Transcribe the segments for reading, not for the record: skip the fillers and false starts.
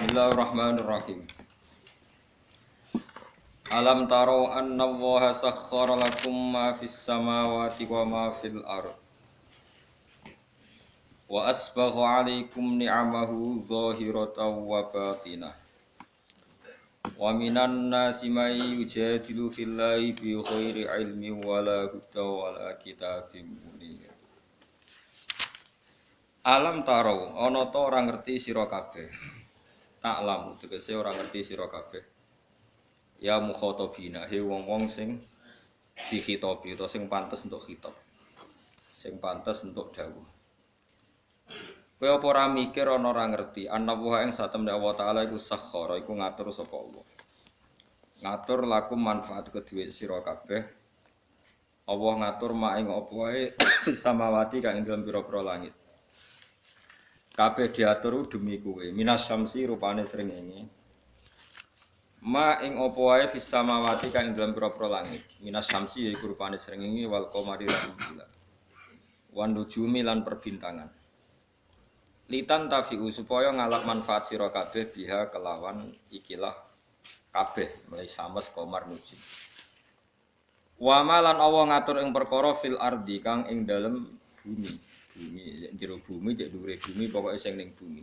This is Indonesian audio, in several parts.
Bismillahirrahmanirrahim. Alam taro anna Allaha sakhkhara lakum ma fis samawati wa ma fil ard. Wa asbagha 'alaikum ni'amahu zahiratan wa batinah. Wa minan nasi may yujadilu fillahi bi ghairi ilmin wala huda wala kitabim munir. Alam taro ana ta ora ngerti sira kabeh. Tak lamu tegese ora ngerti sira kabeh. Ya mukhatabina he wong-wong sing dikhitobi utawa sing pantes untuk khitab. Sing pantes untuk dawuh. Kowe apa ora mikir ana ora ngerti annallaha ing satemene Allah taala iku sakhara iku ngatur sapa Allah. Ngatur lakum manfaat kedue sira kabeh. Allah ngatur mak ing apa wae samawati kang ing dalem pira-pira langit. Kabeh diatur demi kowe. Minas syamsi rupane srengenge. Ma ing apa wae fis samawati kang ing dalem pira-pira langit. Minas syamsi yaiku rupane srengenge wal qamari lan bulan. Wan nujumi lan perbintangan. Litan tafi'u supaya ngalap manfaat sira kabeh biha kelawan ikilah kabeh mulai sames qamar nujum. Wa malan Allah ngatur ing perkara fil ardi kang ing dalem bumi. Bumi jero bumi cek dhuwure bumi pokoke sing ning bumi.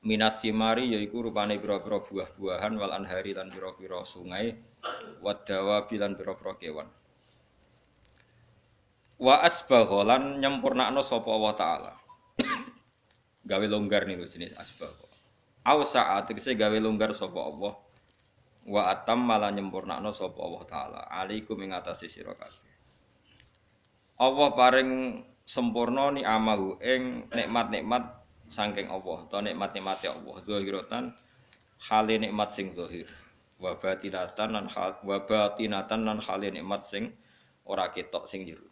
Minas simari yaiku rupane pira-pira buah-buahan wal anhari lan pira-pira sungai wadawa bilan pira-pira kewan. Wa asbagholan nyempurnakno sapa Allah taala. Gawe longgar niku jenis asbagho. Au saat tegese gawe longgar sapa Allah. Wa atam malah nyempurnakno sapa Allah taala. Alaikum ing atase sira kabeh. Allah paring sempurna ni amahu ing nikmat-nikmat saking Allah atau nikmat-nikmate Allah zahiratan hale nikmat sing zahir wa batinatan lan hale nikmat sing ora ketok sing jero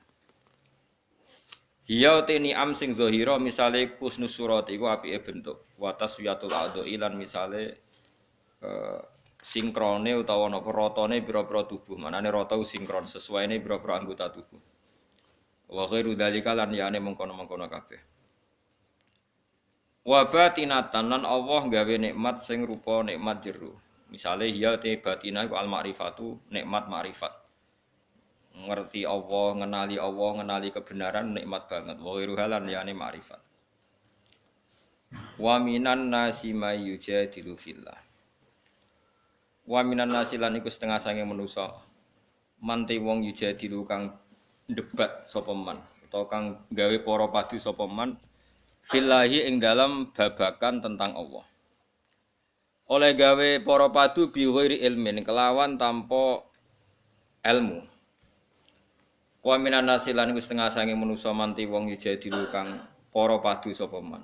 hiya te ni'am sing zahira misale kusnus surat iku apike bentuk wa taswiyatul adai lan misale sinkrone utawa napa ratane pira-pira tubuh manane rata sinkron sesuaine pira-pira anggota tubuh wa ghairu dzalika lan yane mengkono-mengkono kabeh. Wa batinatan lan Allah gawe nikmat sing rupa nikmat jero. Misale hiya te batinah iku al ma'rifatu nikmat ma'rifat. Ngerti Allah, ngenali kebenaran nikmat banget. Wa ghairu halan yane ma'rifat. Wa minan nasi may yujadilu fillah. Wa minan nasi lan iku setengah sange manusa. Mante wong yujadilu kang debat sapa man utawa kang gawe para padu sapa man fillahi ing dalam babakan tentang Allah. Oleh gawe para padu bi ghairi ilmin kelawan tanpa ilmu. Wa minan nasilan iku setengah sange manusa manti wong yujadilu kang para padu sapa man.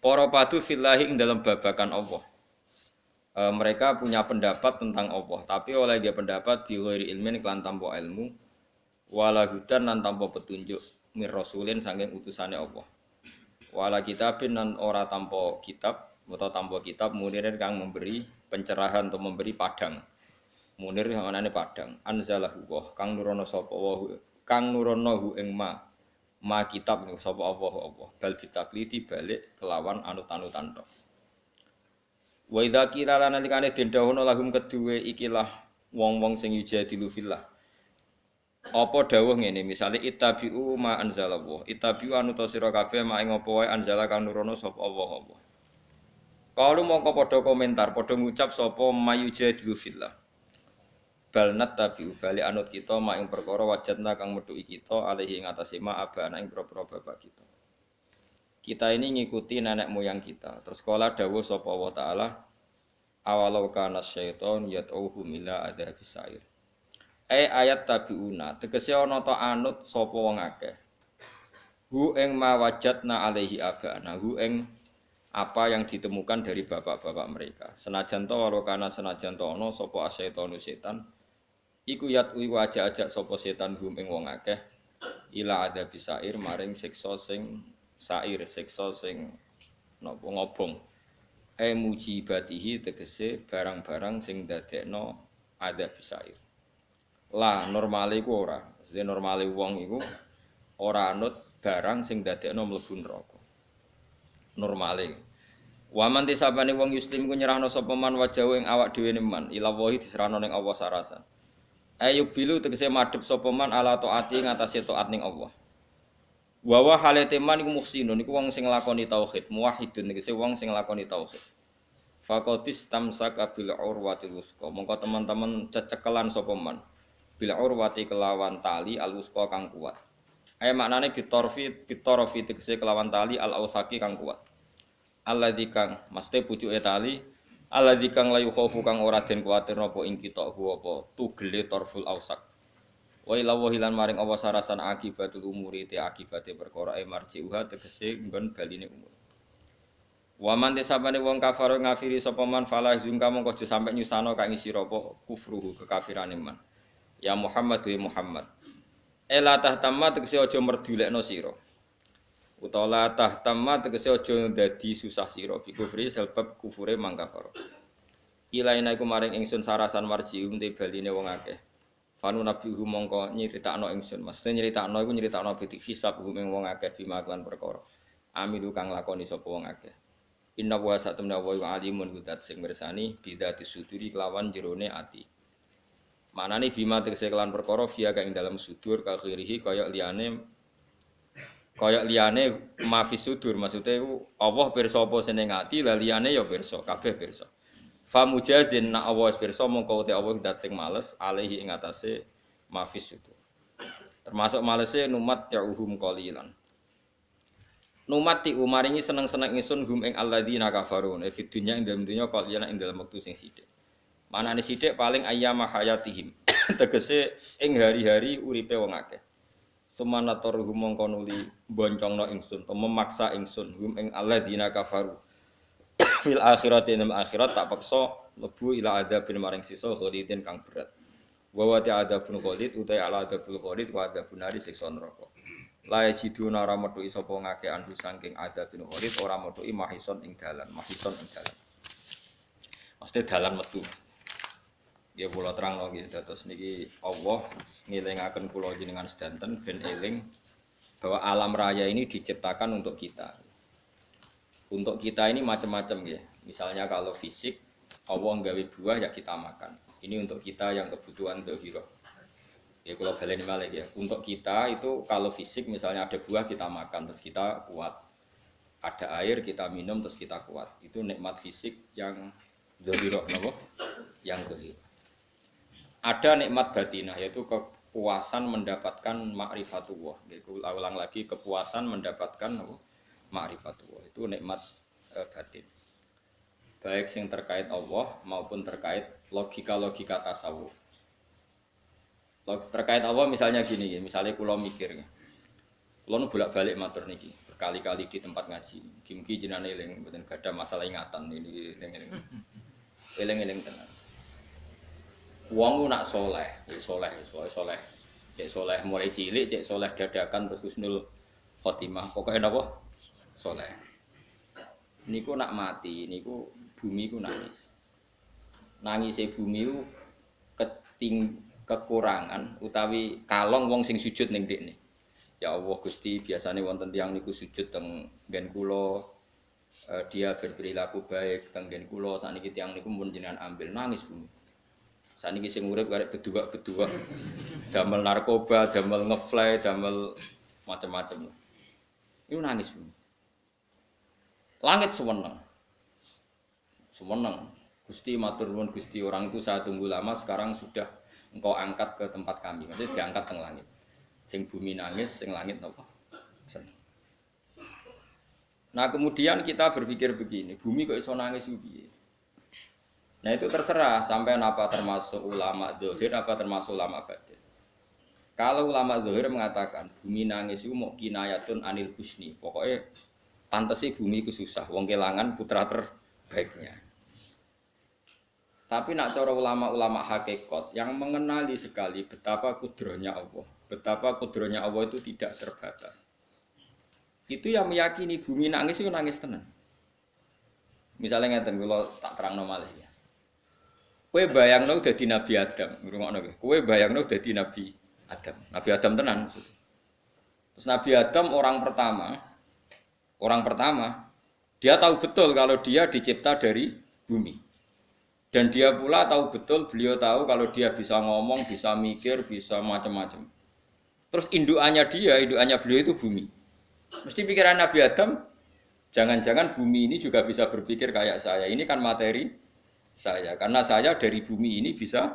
Para padu fillahi ing dalam babakan Allah. Mereka punya pendapat tentang Allah, tapi oleh dia pendapat bi ghairi ilmin kelan tanpa ilmu. Wala hudan lan tanpa petunjuk mir rasulin saking utusane Allah. Wala kitabin lan ora tanpa kitab utawa tanpa kitab munirin kang memberi pencerahan atau memberi padang. Munir manane padang. Anzalahu wa kang nurono sapa wa kang nurono hu ing ma kitab niku sapa Allah. Bal bitakliti balik kelawan anut-anutan tok. Wa idza qila lan nalikane den dawuhna lahum kedue ikilah wong-wong sing yujadilu fillah. Apa dawuh ngene misale ittabi'u ma anzalallah ittabi'u anuta sira kabeh mak ing apa wae anzala kang nurono sapa Allah. Kalu mongko padha komentar padha ngucap sapa mayujadilu fillah bal nattabi'u bali anut kita mak ing perkara wajadna kang metuki kita alihi ing atase ma abana ing propro bapak kita. Kita ini ngikuti nenek moyang kita. Terus kala dawuh sapa Allah taala awalau kana syaiton yad'uhum ila adzabis sa'ir. Ayat tabiuna tegese ana ta anut sapa wong akeh hu ing mawajadna alaihi abana hu ing apa yang ditemukan dari bapak-bapak mereka senajan to warokana senajan to ana sapa asyetonu setan iku yatui wajah-ajak sapa setan hum ing wong akeh ila ada bisair maring siksa sing sair siksa sing napa ngobong mujibatihi tegese barang-barang sing dadekno ada bisair. Lah normale iku ora. Maksudnya normale wong iku ora anut barang sing dadekno mlebu neraka. Normale. Wa man tisabane wong muslim ku nyerahno sapa man wajahu ing awak dhewe man ila wahi diserahno ning Allah sarasan. Ayub bilu tegese madhep sapa man ala taati ngatasé taat ning Allah. Wa wa halate man iku muhsinun iku wong sing nglakoni tauhid, muwahhidun tegese wong sing nglakoni tauhid. Faqatis tamsaka bil urwatil wusqa. Mongko teman-teman cecekelan sapa man bil urwati kelawan tali al wusqa kang kuat. Maknane bitorfi tegese kelawan tali al ausaki kang kuat. Alladzi kang mesti pucuke tali alladzi kang layu khaufu kang ora den kuwatir napa ing kita apa tugele torful ausak. Wa ila wahilan maring Allah sarasan akibatul umuri te akibate perkara marjiuha tegese nggon baline umur. Wa man tisabane wong kafir ngafiri sapa man falah zungka mongko aja sampe nyusano kang isi apa kufruhu kekafirane man. Ya Muhammad wa Muhammad. Ela tahtamma tegese aja merdulekno sira. Utawa tahtamma tegese aja dadi susah sira bi kufri sebab kufure mangkafar. Ilaina iku maring ingsun sarasan marjium te baline wong akeh. Fanu nabihu mongko nyritakno ingsun. Maksudnya nyritakno iku nyritakno bidik hisab ing wong akeh bima kelan perkara. Amilu kang lakoni sapa wong akeh. Inna wa satamna wa alimun hudat sing mirsani bidati suduri kelawan jerone ati. Manane bima tegese kelan perkara via kang dalam sudur ka khirihi kaya liyane mafis sudur maksude iku Allah pirsa apa seneng ati la liyane ya pirsa kabeh pirsa. Fa mujazin na Allah pirsa mongko te Allah dat sing males alaihi ing atase mafis sudur. Termasuk malese numat ya'uhum qalilan. Numati umaringi seneng-seneng ingsun hum ing alladzina kafaru fi dunya ing dalem dunya kaliyan ing dalem wektu sing sithik. Manane sithik paling ayyama hayatihim. Tegese ing hari-hari uripe wong akeh. Sumanatur hum mongko nuli boncongno ingsun, memaksa ingsun hum ing alladzina kafaru. Fil akhirati ing akhirat tak paksa lebu ila adzabin maring sisa khalidin kang berat. Wa wa ta'adzabun khalid utai ala adzabul khalid wa adzabun nari siksa neraka. La jiduna ora metuki sapa ngake anhu saking adzabun khalid ora metuki mahison ing dalan, Mesti dalan metu. Ya kula terangno nggih dados niki Allah ngelingaken kula jenengan sedanten ben eling bahwa alam raya ini diciptakan untuk kita. Untuk kita ini macam-macam ya. Misalnya kalau fisik Allah nggawe buah ya kita makan. Ini untuk kita yang kebutuhan dhahirah. Ya kalau baleni malih ya. Untuk kita itu kalau fisik misalnya ada buah kita makan terus kita kuat. Ada air kita minum terus kita kuat. Itu nikmat fisik yang dhahirah napa? Yang dhahir. Ada nikmat batinah yaitu kepuasan mendapatkan ma'rifatullah. Yaitu ulang lagi kepuasan mendapatkan ma'rifatullah. Itu nikmat batin. Baik yang terkait Allah maupun terkait logika-logika tasawuf. Terkait Allah misalnya gini, misalnya kula mikir, kula nu bolak-balik matur niki, berkali-kali di tempat ngaji. Mugi jenengan eling, mboten gadah masalah ingatan ini eling tenan. Wong nak soleh, soleh. Cek soleh mulai cilik, cek soleh dadakan terus husnul khotimah. Pokoke napa? Soleh. Niku nak mati, niku bumi ku nangis. Nangise bumi ku kekurangan utawi kalong wong sing sujud ning ndekne. Ya Allah Gusti, biasane wonten tiyang niku sujud teng nggen kula dia berperilaku baik teng nggen kula sakniki tiyang niku mun jenengan ambil nangis bumi. Sakniki sing urip karek bedua-bedua. Damel narkoba, damel ngefly, damel macam-macam. Iku nangis bumi. Langit suweneng. Gusti matur nuwun Gusti, orang itu saya tunggu lama sekarang sudah engkau angkat ke tempat kami. Maksudnya diangkat teng langit. Sing bumi nangis, sing langit napa? Seneng. Nah, kemudian kita berpikir begini, bumi kok iso nangis piye? Nah, itu terserah sampai apa termasuk ulama zahir apa termasuk ulama batin. Kalau ulama zahir mengatakan bumi nangis itu mau kinayatun anil husni. Pokoknya pantesi bumi itu susah, wong kelangan putra terbaiknya. Tapi nak cara ulama-ulama hakikat yang mengenali sekali betapa kudrohnya Allah, betapa kudrohnya Allah itu tidak terbatas. Itu yang meyakini bumi nangis itu nangis tenan. Misalnya ngeten kula tak terangno malih ya. Kowe bayangno dadi Nabi Adam, ngrungokno kowe. Kowe bayangno dadi Nabi Adam. Nabi Adam tenan maksud. Terus Nabi Adam orang pertama Dia tahu betul kalau dia dicipta dari bumi. Dan dia pula tahu betul, beliau tahu kalau dia bisa ngomong, bisa mikir, bisa macam-macam. Terus indukannya beliau itu bumi. Mesti pikiran Nabi Adam, jangan-jangan bumi ini juga bisa berpikir kayak saya. Ini kan materi saya. Karena saya dari bumi ini bisa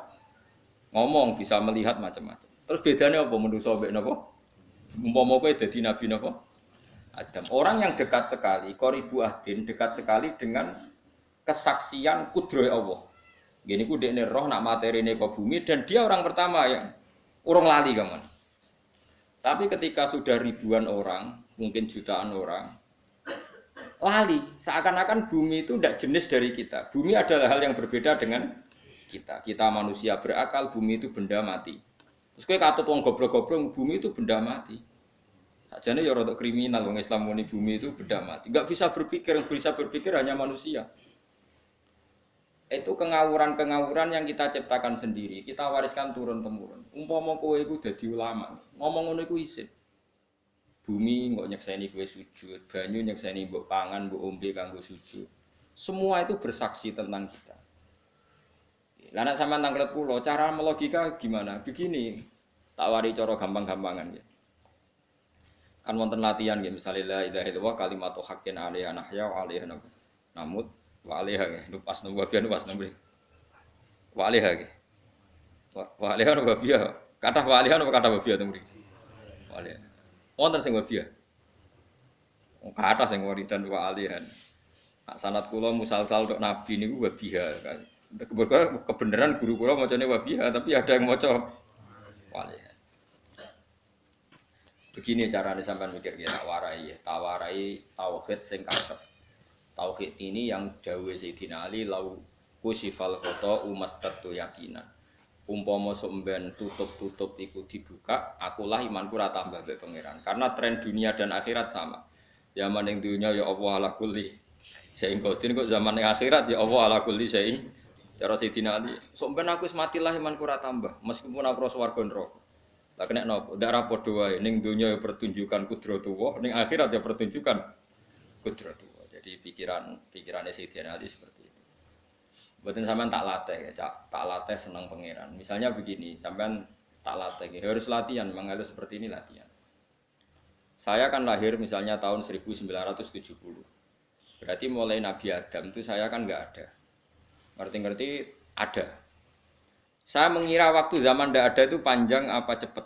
ngomong, bisa melihat macam-macam. Terus bedanya apa menurut sobat napa? Umpama kowe dadi nabi napa? Adam. Orang yang dekat sekali, qoribu ahdin, dekat sekali dengan kesaksian kudroh Allah. Gini ku dekne roh nak materine ke bumi dan dia orang pertama yang urung lali kaman. Tapi ketika sudah ribuan orang, mungkin jutaan orang, lali. Seakan-akan bumi itu tidak jenis dari kita. Bumi adalah hal yang berbeda dengan kita. Kita manusia berakal, bumi itu benda mati. Terus kowe katut wong goblok-goblok, bumi itu benda mati. Sajane ya rada kriminal wong Islam muni bumi itu benda mati. Enggak bisa berpikir hanya manusia. Itu kengawuran-kengawuran yang kita ciptakan sendiri, kita wariskan turun-temurun. Umpama kowe iku dadi ulama, ngomong ngono iku isin. Bumi mbok nyekseni kowe sujud, banyu nyekseni mbok pangan, mbok ombe kanggo sujud. Semua itu bersaksi tentang kita. Lah nek sampean tanglet kula, cara melogika gimana? Begini, tak wari cara gampang-gampangan ya. Kan wonten latihan ya, misalnya la ilaha illallah kalimatu haqqin 'alaiha nahya wa 'alaiha namut. Waliha ke, lupas nunggu biar lupas nunggu. Waliha ke, waliha nunggu biar. Kata waliha nunggu kata biar tunggu. Waliha. Wonten sing biar. Kata sing waridan walihan. Nak sanad kula musal-sal untuk nabi niku wabiha kan. Kebenaran guru kula macane wabiha tapi ada yang maca waliha. Begini caranya sampean mikir ya tawarai tauhid sing kasef. Tauhid ini yang dawuh Sayyidina Ali lau kusifal khoto umastatu yakinan. Umpama somben tutup-tutup iku dibuka, akulah imanku ora tambah mbek pangeran. Karena tren dunia dan akhirat sama. Zaman ning dunia ya Allah ala kulli syai'in qadir, kok zaman ning akhirat ya Allah ala kulli syai'in. Cara Sayyidina Ali, somben aku wis mati lah imanku ora tambah, meskipun aku ora swarga neraka. Lah kena napa? Ndak ra padha wae ning dunia ya pertunjukan kudratullah, ning akhirat ya pertunjukan kudratullah. Jadi pikirannya Sayyidina Ali seperti itu. Mboten sampean tak latih ya, tak latih senang pangeran. Misalnya begini, sampean tak latih ya, harus latihan, memang harus seperti ini latihan. Saya kan lahir misalnya tahun 1970. Berarti mulai Nabi Adam itu saya kan enggak ada. Ngerti-ngerti ada. Saya mengira waktu zaman enggak ada itu panjang apa cepat?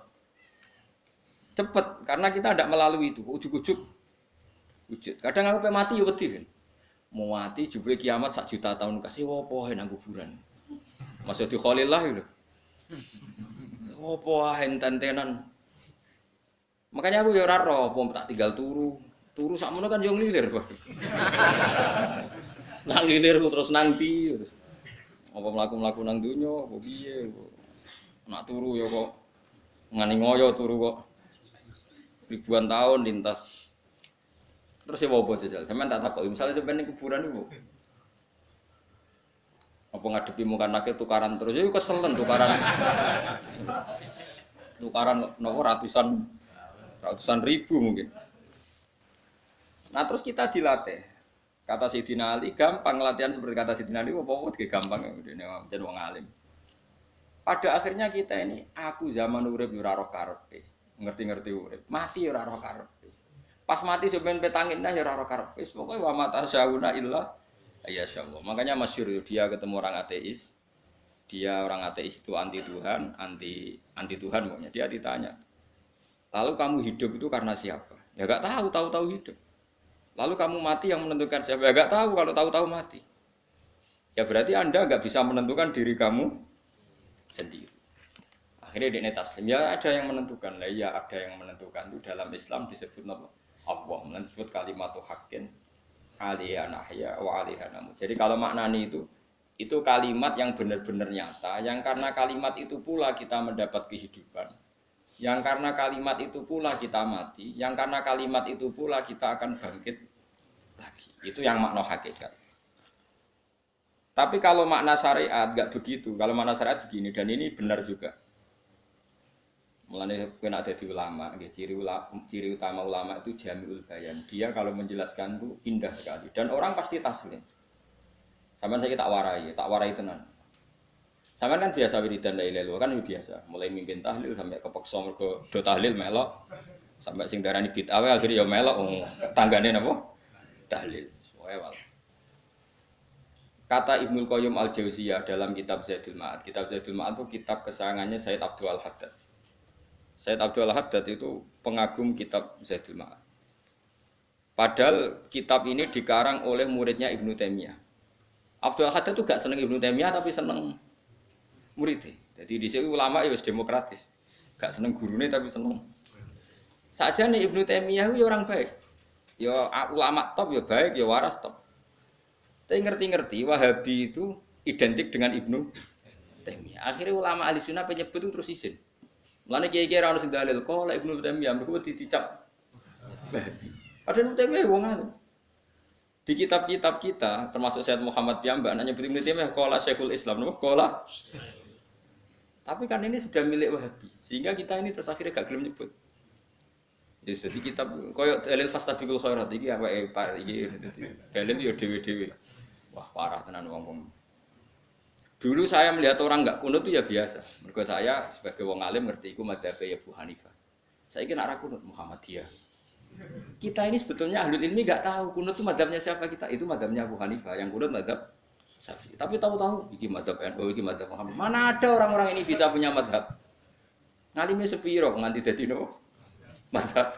Cepat, karena kita tidak melalui itu, ujuk-ujuk wujud. Kadang aku mati ya wedi kan. Mau mati jebule kiamat 1 juta tahun kasih opo nang kuburan. Masih di Khalillah lho. Opo enten-tenan. Makanya aku ya ora roh, apa tak tinggal turu. Turu sakmono kan yo nglilir kok. Nang nglilir terus nang ndi terus. Apa mlaku-mlaku nang donya apa piye kok. Nak turu ya kok ngani ngoyo turu kok. Ribuan tahun lintas. Terus ya apa jajal? Sampeyan tak takoki, misale sampeyan ning kuburan iku. Apa ngadepi muka nakit tukaran terus ya keselen tukaran. Tukaran nopo ratusan ribu mungkin. Nah terus kita dilatih. Kata Sayyidina Ali gampang latihan seperti kata Sayyidina Ali apa gampang dene jan wong alim. Pada akhirnya kita ini aku zaman urip yo ora roh karepe. Ngerti-ngerti urip. Mati yo ora roh karepe. Pas mati sampeyan petangin dah ya ora karepe. Wis pokoke wa mata syauna illa ayasyallah. Makanya masyhur dia ketemu orang ateis. Dia orang ateis itu anti Tuhan, anti Tuhan pokoknya. Dia ditanya. Lalu kamu hidup itu karena siapa? Ya enggak tahu hidup. Lalu kamu mati yang menentukan siapa? Ya enggak tahu kalau tahu mati. Ya berarti Anda enggak bisa menentukan diri kamu sendiri. Akhirnya dia taslim. Ya ada yang menentukan. Lah ya ada yang menentukan. Itu dalam Islam disebut apa? Allah disebut kalimatu haqqin 'alaiha nahya wa 'alaiha namut. Jadi kalau maknanya itu kalimat yang benar-benar nyata, yang karena kalimat itu pula kita mendapat kehidupan. Yang karena kalimat itu pula kita mati, yang karena kalimat itu pula kita akan bangkit lagi. Itu yang makna hakikat. Tapi kalau makna syariat enggak begitu. Kalau makna syariat begini dan ini benar juga. Mulane kowe nek dadi ulama, nggih ciri utama ulama itu jamiul bayan. Dia kalau menjelaskan itu indah sekali dan orang pasti taslim. Sampeyan saya tak warai tenan. Sampeyan kan biasa wiridan la ilaha illallah kan biasa, mulai mimpin tahlil sampai kepeksa mergo do tahlil melok. Sampai sing darani bid'ah akhirnya ya melok tanggane napa? Tahlil. Wewal. Kata Ibnul Qayyim Al-Jauziyah dalam kitab Zadul Ma'ad. Kitab Zadul Ma'ad itu kitab kesayangannya Sayyid Abdul Al-Haddad. Sayyid Abdul Al-Haddad itu pengagum kitab Zadul Ma'ad. Padahal kitab ini dikarang oleh muridnya Ibnu Taimiyah. Abdul Al-Haddad itu gak seneng Ibnu Taimiyah tapi seneng muridnya. Jadi di sini ulama ya demokratis. Gak seneng gurunya tapi seneng. Saja nih Ibnu Taimiyah itu orang baik. Ya ulama top ya baik, ya waras top. Tapi ngerti-ngerti Wahabi itu identik dengan Ibnu Taimiyah. Akhirnya ulama ahli sunnah penyebut itu terus izin. Mulane kiai-kiai ra ono sing dalil kok lek Ibnu Taimiyah mergo dicap Wahabi. Padahal Ibnu Taimiyah wong alim. Di kitab-kitab kita termasuk Syekh Muhammad Piyambak nanya Ibnu Taimiyah qala Syekhul Islam napa qala. Tapi kan ini sudah milik Wahabi. Sehingga kita ini terus akhirnya gak gelem nyebut. Ya jadi kitab koyo dalil fastabiqul khairat iki awake Pak iki dalil yo dhewe-dhewe. Wah, parah tenan wong-wong. Dulu saya melihat orang enggak kunut itu ya biasa. Mergo saya sebagai wong alim ngerti iku madzhab Abu Hanifah. Saiki nek ra kunut Muhammadiyah. Kita ini sebetulnya ahlul ilmi enggak tahu kunut itu madzhabnya siapa kita. Itu madzhabnya Abu Hanifah. Yang kunut madzhab Syafi'i. Tapi tahu-tahu iki madzhab NU, iki madzhab Muhammad. Mana ada orang-orang ini bisa punya madzhab? Ngalime sepiro nganti dadi nopo? Madzhab.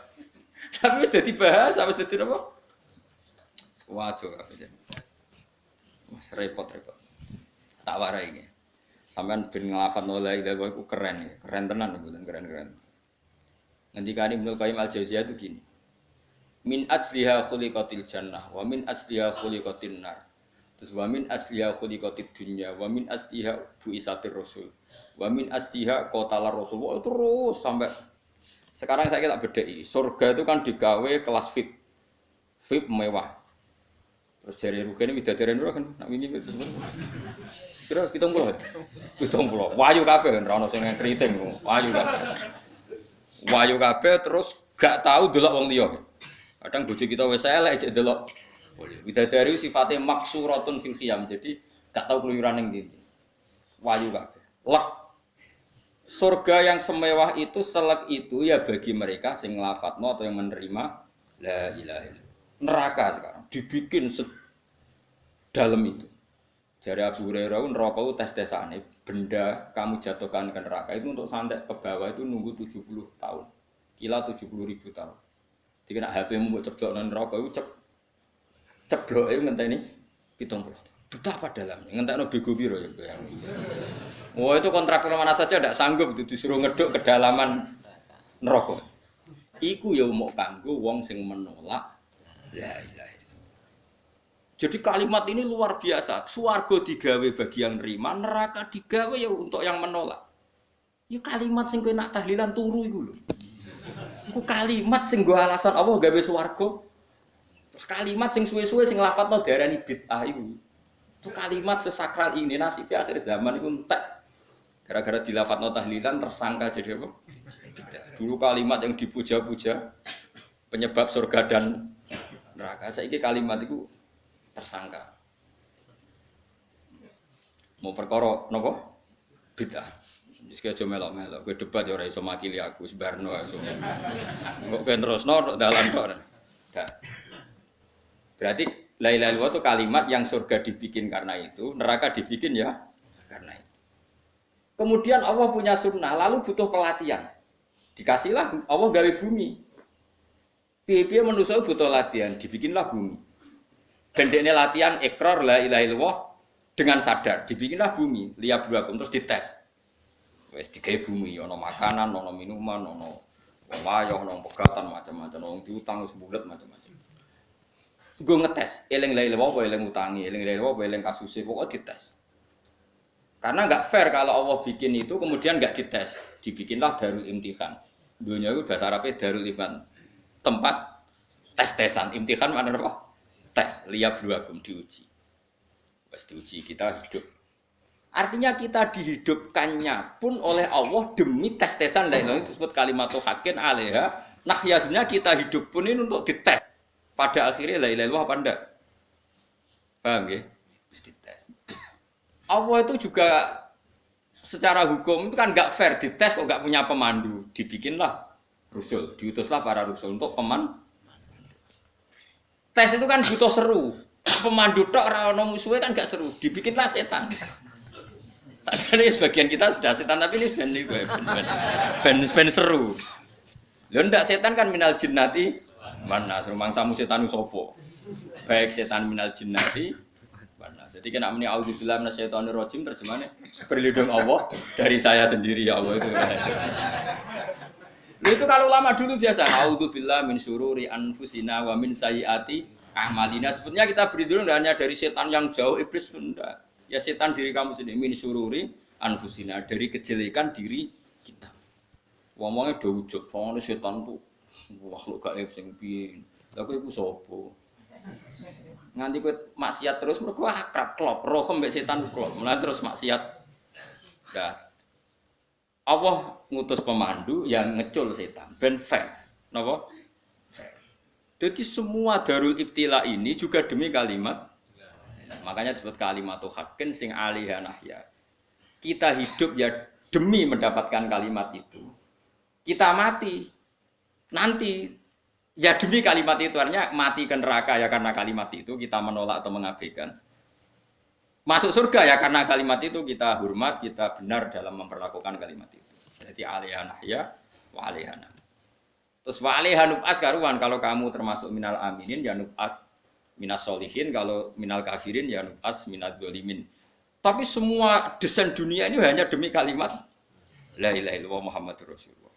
Tapi wis dadi bahasa, wis dadi nopo? Wajo kabeh. Mas repot-repot. Tak warai iki. Sampeyan ben nglafat la ilaha illallah iku keren ya. Keren tenan mboten keren-keren. Ngendikane Ibnu Qayyim Al-Jauziyah itu gini. Min asliha khuliqatil jannah wa min asliha khuliqatin nar. Terus wa min asliha khuliqatid dunya wa min asliha buisatir rasul. Wa min asliha qatalar rasul. Wah, terus sampai sekarang saya tak bedai. Surga itu kan digawe kelas VIP. VIP mewah. Terus jari rugane widadari ora kan nak wingi itu. Kira 70. 70. Wayu kabeh ora ono sing kriting. Wayu kabeh. Wayu kabeh terus gak tahu delok wong liya. Kadang bojo kita wis elek jek delok. Widadari sifatnya maksuratun fil khiyam. Jadi gak tahu keluyuran ning ndi. Wayu kabeh. Lek surga yang semewah itu selek itu ya bagi mereka sing nglafatno atau yang menerima la ilaha illallah. Neraka sekarang dibikin sedalam itu. Jari Abu Hurairah neraka itu tes-tesane benda kamu jatuhkan ke neraka itu untuk santet ke bawah itu nunggu 70 tahun. Kila 70.000 tahun. Jadi nek HP-mu mbok ceblokno neraka itu ceblok itu ngenteni 70. Betapa dalamnya, ngentekno bego piro ya bayang. Wah, itu kontraktor mana saja tidak sanggup itu disuruh ngeduk kedalaman neraka. Iku ya mau kanggo wong sing menolak la ilaha illallah. Jadi kalimat ini luar biasa. Swarga digawe bagi yang nerima, neraka digawe ya untuk yang menolak. Ya kalimat sing kowe nak tahlilan turu iku lho. Iku kalimat sing nggo alasan Allah gawe swarga. Terus kalimat sing suwe-suwe sing lafadzno darani bid'ah iku. Itu kalimat sesakral ini nasibnya akhir zaman itu entek. Gara-gara dilafadzno tahlilan tersangka jadi apa? Dulu kalimat yang dipuja-puja penyebab surga dan neraka. Saiki kalimat itu tersangka. Mau perkara napa? Bid'ah. Wis aja melok-melok, kowe debat ya ora iso makili aku sebarno aku. Kok kowe terusno dalan kok. Berarti la ilaha illallah itu kalimat yang surga dibikin karena itu, neraka dibikin ya karena itu. Kemudian Allah punya sunnah, lalu butuh pelatihan. Dikasihlah Allah gawe bumi. Piye-piye manusia butuh latihan, dibikinlah bumi. Gendekne latihan ikrar la ilaha illallah dengan sadar, dibikinlah bumi, liyabluwakum terus dites. Wis digawe bumi, ana makanan, ana minuman, ana wayah, ana pegatan macam-macam, wong diutang wis bulet macam-macam. Gue ngetes, eling la ilaha illallah, eling utangi, eling la ilaha illallah, eling kasuse, pokoknya dites. Karena nggak fair kalau Allah bikin itu kemudian nggak dites, dibikinlah darul imtihan. Dunia itu bahasa Arabnya darul imtihan, tempat tes-tesan. Imtihan mana apa? Tes, liyabluwakum diuji. Pas diuji kita hidup. Artinya kita dihidupkannya pun oleh Allah demi tes-tesan dan itu disebut kalimatul haqqin alaiha. Nah, ya sebenarnya kita hidup pun ini untuk dites. Pada akhirnya la ilaha illallah apa enggak? Paham ya? Mesti dites. Allah itu juga secara hukum itu kan enggak fair dites kok enggak punya pemandu. Dibikinlah rusul, diutuslah para rusul untuk tes itu kan butuh seru. Pemandu tok ora ono musuhe kan enggak seru. Dibikinlah setan. Tadi sebagian kita sudah setan tapi ini ben seru. Lho ndak setan kan minal jinnati mana rumangsamu setan sopo. Baik setan minal jinnati mana. Jadi kena muni auzubillahi minasyaitonir rajim terjemahnya berlindung Allah dari saya sendiri ya Allah itu. Itu kalau lama dulu biasa auzubillahi min syururi anfusina wa min sayyiati a'malina. Sebenarnya kita berlindung hanya dari setan yang jauh iblis enggak. Ya setan diri kamu sendiri min syururi anfusina dari kejelekan diri kita. Wong-wonge do ujug, wong setan tuh makhluk gaib sing piye. Lah kowe iku sapa? Nganti kowe maksiat terus mergo akrab klop, roh mbek setan klop. Mulai terus maksiat. Nah, Allah ngutus pemandu yang ngecul setan ben fair. Napa? Fair. Jadi semua darul ibtila ini juga demi kalimat. Makanya disebut kalimatul haqqin sing alaiha nahya. Kita hidup ya demi mendapatkan kalimat itu. Kita mati nanti ya demi kalimat itu, artinya mati ke neraka ya karena kalimat itu kita menolak atau mengabaikan. Masuk surga ya karena kalimat itu kita hormat, kita benar dalam memperlakukan kalimat itu. Jadi alaiha nahya wa alaiha nam. Terus wa alaiha nub'as karuan kalau kamu termasuk minal aminin ya nub'as minas solihin, kalau minal kafirin ya nub'as minad dzalimin. Tapi semua desain dunia ini hanya demi kalimat la ilaha illallah Muhammadur Rasulullah.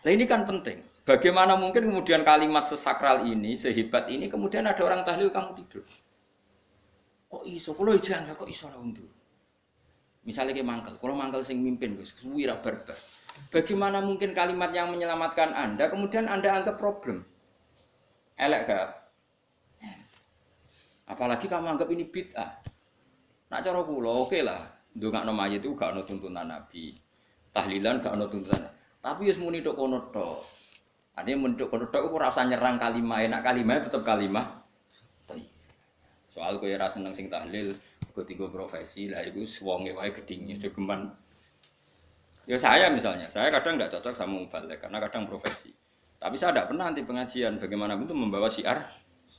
Nah ini kan penting. Bagaimana mungkin kemudian kalimat sesakral ini, sehebat ini, kemudian ada orang tahlil kamu tidur. Kok iso? Kalau jangan kok iso lah undur. Misalnya kayak mangkel, kalau mangkel sing mimpin, suwi ra barbar. Bagaimana mungkin kalimat yang menyelamatkan Anda, kemudian Anda anggap problem? Elek gak? Apalagi kamu anggap ini bid'ah. Nak cara kula oke lah, ndongakno mayit itu gak ono tuntunan Nabi. Tahlilan gak ono tuntunan. Tapi wis muni tok kono tok. Artinya muni tok kono tok ora usah nyerang kalimah, enak kalimah tetep kalimah. Soal kowe ora seneng sing tahlil, kok tiga profesi lah iku wonge wae gedhinge jogeman. Ya saya misalnya, saya kadang enggak cocok sama mubalek karena kadang profesi. Tapi saya tidak pernah nanti pengajian bagaimana itu membawa syiar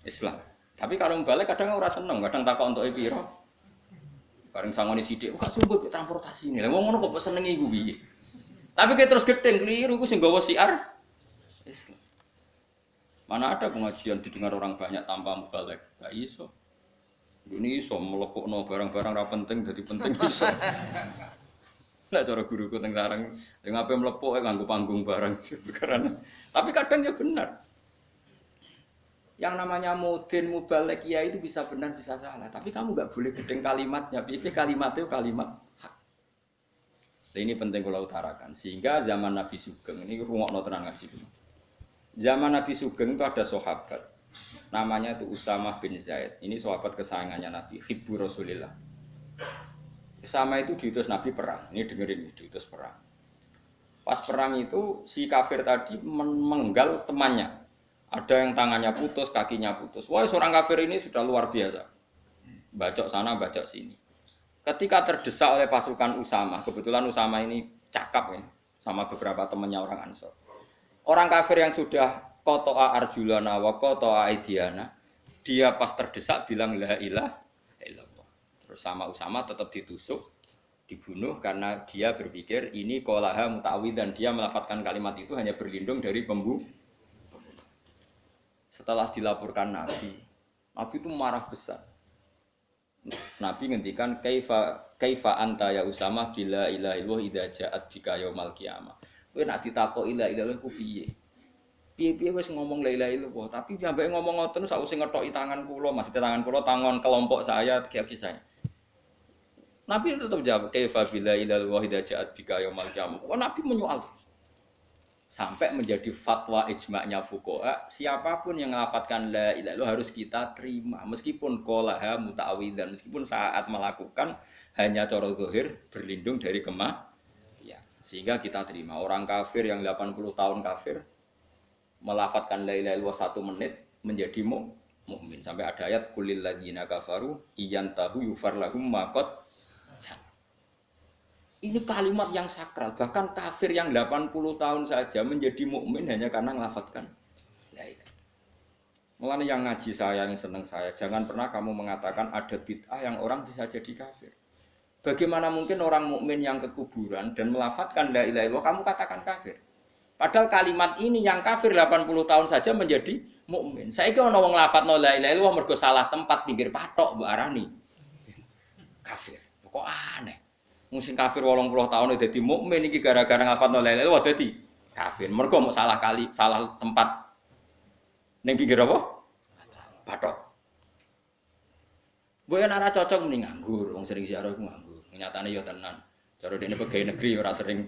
Islam. Tapi kalau balik kadang ora seneng, kadang takok untuk piro. Bareng sangone sithik, kok sumbut transportasi ini. Lah wong ngono kok senengi iku piye? Tapi kayak terus gedeng keliru iku sing gawa syiar Islam. Mana ada pengajian didengar orang banyak tanpa mubalek? Gak iso. Ini iso melepokno barang-barang ra penting dadi penting iso. Lah cara guruku teng sareng, ya ngapain melepok nganggo panggung barang. Tapi kadang ya benar. Yang namanya mudin mubalek ya itu bisa benar bisa salah. Tapi kamu nggak boleh gedeng kalimatnya. Piye kalimat itu kalimat hak. Nah, ini penting kalau utarakan. Sehingga zaman Nabi Sugeng ini rungokno tenan ngaji. Zaman Nabi Sugeng itu ada sahabat. Namanya itu Usamah bin Zaid. Ini sahabat kesayangannya Nabi, hibbu Rasulillah. Sama itu diutus Nabi perang. Ini dengerin, diutus perang. Pas perang itu si kafir tadi menggal temannya. Ada yang tangannya putus, kakinya putus. Wah, seorang kafir ini sudah luar biasa. Bacok sana, bacok sini. Ketika terdesak oleh pasukan Usamah, kebetulan Usamah ini cakap ya, sama beberapa temannya orang Ansor. Orang kafir yang sudah qata'a arjulana wa qata'a aidiana, dia pas terdesak bilang la ilaha illallah. Terus sama Usamah tetap ditusuk, dibunuh karena dia berpikir ini qolaha muta'awid dan dia melafadzkan kalimat itu hanya berlindung dari pembunuh. Setelah dilaporkan Nabi itu marah besar. Nabi ngendikan kaifa anta ya Usamah bila ilaha illallah idza ja'at bika yaumil qiyamah. Kowe nek ditakoki la ilaha illallah ku piye? Piye-piye wis ngomong la ilaha illallah, tapi sampai ngomong ngoten sakwise ngethoki tangan kula, maksudnya tangan kula tangan kelompok saya, kaki saya. Nabi tetap jawab kaifa bila ilaha illallah idza ja'at bika yaumil qiyamah. Kok Nabi menyoal. Sampai menjadi fatwa ijma'nya fuqaha, siapapun yang melafadzkan la ilaha illallah harus kita terima meskipun qolaha muta'awidzan, meskipun saat melakukan hanya cara zahir berlindung dari ya. Sehingga kita terima. Orang kafir yang 80 tahun kafir melafadzkan la ilaha illallah 1 menit menjadi mukmin. Sampai ada ayat kulil ladzina kafaru iyantahu yufar lahum ma qad. Ini kalimat yang sakral, bahkan kafir yang 80 tahun saja menjadi mukmin hanya karena melafadzkan la ilaha. Mulane yang ngaji saya, yang seneng saya, jangan pernah kamu mengatakan ada bid'ah yang orang bisa jadi kafir. Bagaimana mungkin orang mukmin yang ke kuburan dan melafadzkan la ilaha illallah kamu katakan kafir? Padahal kalimat ini yang kafir 80 tahun saja menjadi mukmin. Saiki ana wong lafadzno la ilaha illallah mergo salah tempat pinggir patok mbok arani kafir. Kok aneh. Wong sing kafir 80 tahun dadi mukmin iki gara-gara lafadzno la ilaha illallah dadi kafir. Mergo mau salah tempat ning pinggir apa? Patok. Mbok yen ora cocok mending nganggur, wong sering ziarah iku nganggur. Nyatane ya tenan. Cara dene pegawai negeri ora sering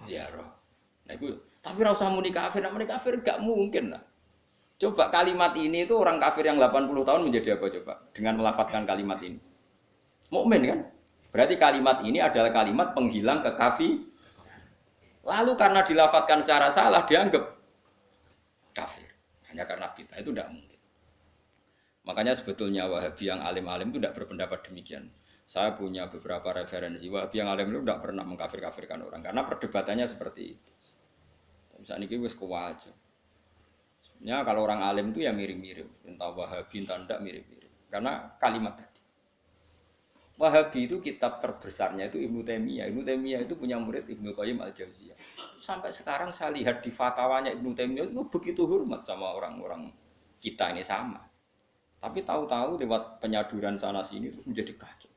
ziarah. Nah itu, tapi ora usah muni kafir, nek muni kafir gak mungkin lah. Coba kalimat ini itu orang kafir yang 80 tahun menjadi apa coba dengan melafadzkan kalimat ini? Mukmin kan? Berarti kalimat ini adalah kalimat penghilang kekafir. Lalu karena dilafadzkan secara salah dianggap kafir. Hanya karena bid'ah itu tidak mungkin. Makanya sebetulnya Wahabi yang alim-alim itu tidak berpendapat demikian. Saya punya beberapa referensi Wahabi yang alim itu tidak pernah mengkafir-kafirkan orang karena perdebatannya seperti itu. Misalnya ini wis kuwajo. Sebenarnya kalau orang alim itu ya mirip-mirip, entah Wahabi entah tidak mirip-mirip. Karena kalimat tadi. Wahabi itu kitab terbesarnya itu Ibnu Taimiyah. Ibnu Taimiyah itu punya murid Ibnu Qayyim Al-Jauziyah. Sampai sekarang saya lihat di fatwanya Ibnu Taimiyah itu begitu hormat sama orang-orang kita ini sama. Tapi tahu-tahu lewat penyaduran sana sini itu menjadi kacau.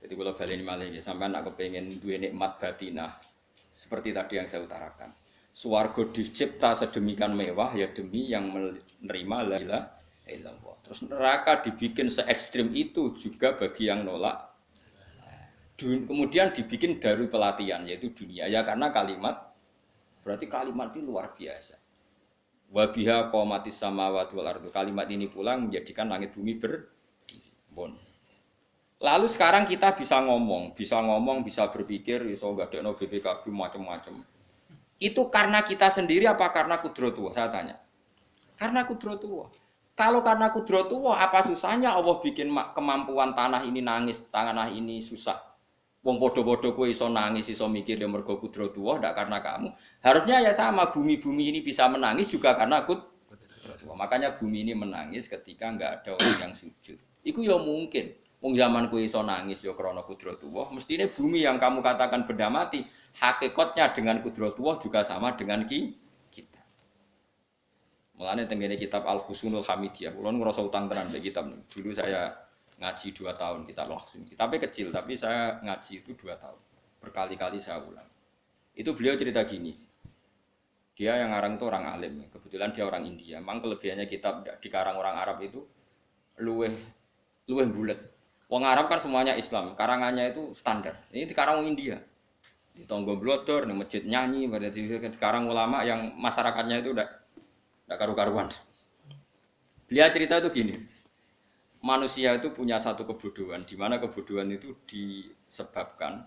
Jadi kalau baleni malih ya, sampai nak kepengen duwe nikmat batinah seperti tadi yang saya utarakan. Swarga dicipta sedemikian mewah ya demi yang menerima la ilaha illallah. Terus neraka dibikin se-ekstrim itu juga bagi yang nolak. Kemudian dibikin darul pelatihan yaitu dunia ya karena kalimat berarti kalimat itu luar biasa. Wa biha qamatis samawati wal ardu. Kalimat ini pula menjadikan langit bumi berdiri. Lalu sekarang kita bisa ngomong, bisa berpikir, iso ngadekno BPKB macam-macam. Itu karena kita sendiri apa karena kudratullah? Saya tanya. Karena kudratullah. Kalau karena kudratullah, apa susahnya Allah bikin kemampuan tanah ini nangis, tanah ini susah. Wong podo-podo kowe iso nangis, iso mikir ya mergo kudratullah, ndak karena kamu. Harusnya ya sama, bumi-bumi ini bisa menangis juga karena kudratullah. Makanya bumi ini menangis ketika enggak ada orang yang sujud. Iku ya mungkin. Wong zaman kowe iso nangis ya krana kudratullah, mestine bumi yang kamu katakan benda mati, hakikatnya dengan kudratullah juga sama dengan kita. Mulane tenggene kitab Al-Husnul Hamidiyah, kula ngrasa utang tenan mbek kitab niku. Dulu saya ngaji 2 tahun kitab Al-Husn. Kitabnya kecil tapi saya ngaji itu 2 tahun. Berkali-kali saya ulang. Itu beliau cerita gini. Dia yang ngarang itu orang alim, kebetulan dia orang India. Memang kelebihannya kitab dikarang orang Arab itu luweh bulet. Wong Arab kan semuanya Islam, karangannya itu standar. Ini dikarang orang India. Di tonggo blodor, di masjid nyanyi, pada dikarang ulama yang masyarakatnya itu udah karu-karuan. Beliau cerita itu gini. Manusia itu punya satu kebodohan, di mana kebodohan itu disebabkan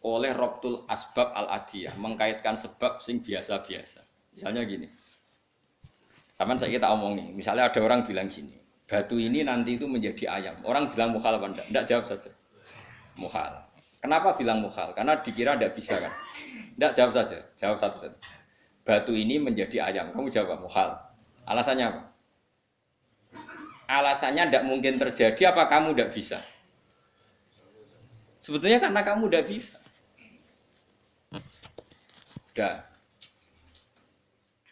oleh robtul asbab al-adiyah, mengkaitkan sebab sing biasa-biasa. Misalnya gini. Taman saya kita omong nih, misalnya ada orang bilang gini. Batu ini nanti itu menjadi ayam. Orang bilang mukhal apa enggak? Enggak, jawab saja. Mukhal. Kenapa bilang mukhal? Karena dikira enggak bisa kan? Enggak, jawab saja. Jawab satu-satu. Batu ini menjadi ayam. Kamu jawab mukhal. Alasannya apa? Alasannya enggak mungkin terjadi apa kamu enggak bisa? Sebetulnya karena kamu enggak bisa. Udah.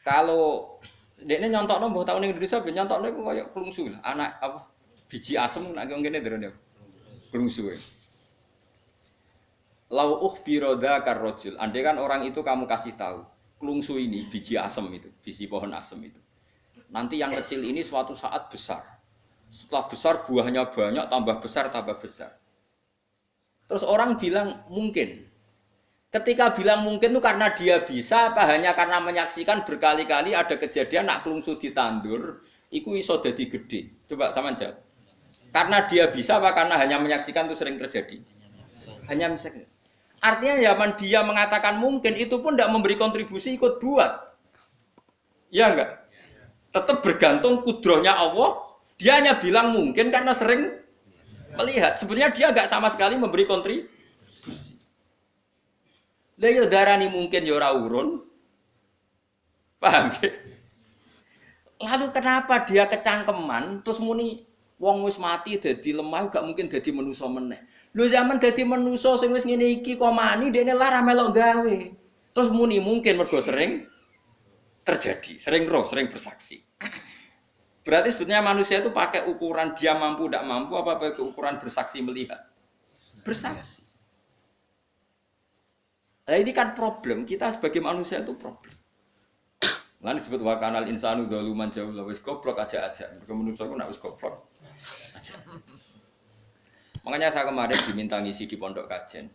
Kalau dekne nyontokno mbah taun ning Indonesia ben nyontokno iku koyo klungsu lah. Anak apa biji asem nek ngene derene. Klungsu. Lau ukhbiro dzakar rajul. Andai kan orang itu kamu kasih tahu, klungsu ini biji asem itu, biji pohon asem itu. Nanti yang kecil ini suatu saat besar. Setelah besar buahnya banyak, tambah besar, tambah besar. Terus orang bilang mungkin. Ketika bilang mungkin itu karena dia bisa apa hanya karena menyaksikan berkali-kali ada kejadian nak klungsu ditandur, iku iso dadi gede. Coba sama jawab. Karena dia bisa apa karena hanya menyaksikan itu sering terjadi? Hanya menyaksikan. Artinya zaman dia mengatakan mungkin itu pun tidak memberi kontribusi ikut buat. Ya enggak? Tetap bergantung kudrohnya Allah. Dia hanya bilang mungkin karena sering melihat. Sebenarnya dia enggak sama sekali memberi kontribusi. Lah ya darani mungkin ya ora urun. Paham ya? Lalu kenapa dia kecangkeman terus muni wong wis mati dadi lemah gak mungkin dadi manusa meneh. Lho zaman dadi manusa sing wis ngene iki kok mani dene lara melok gawe. Terus muni mungkin mergo sering terjadi, sering roh, sering bersaksi. Berarti sebetulnya manusia itu pakai ukuran dia mampu tidak mampu apa pakai ukuran bersaksi melihat? Bersaksi. Nah ini kan problem, kita sebagai manusia itu problem. Lan disebut wa kanal insanu dzaluman jahula wis goblok aja-aja. Mergo manusia ku nek wis goblok aja. Makanya saya kemarin diminta ngisi di pondok kajen.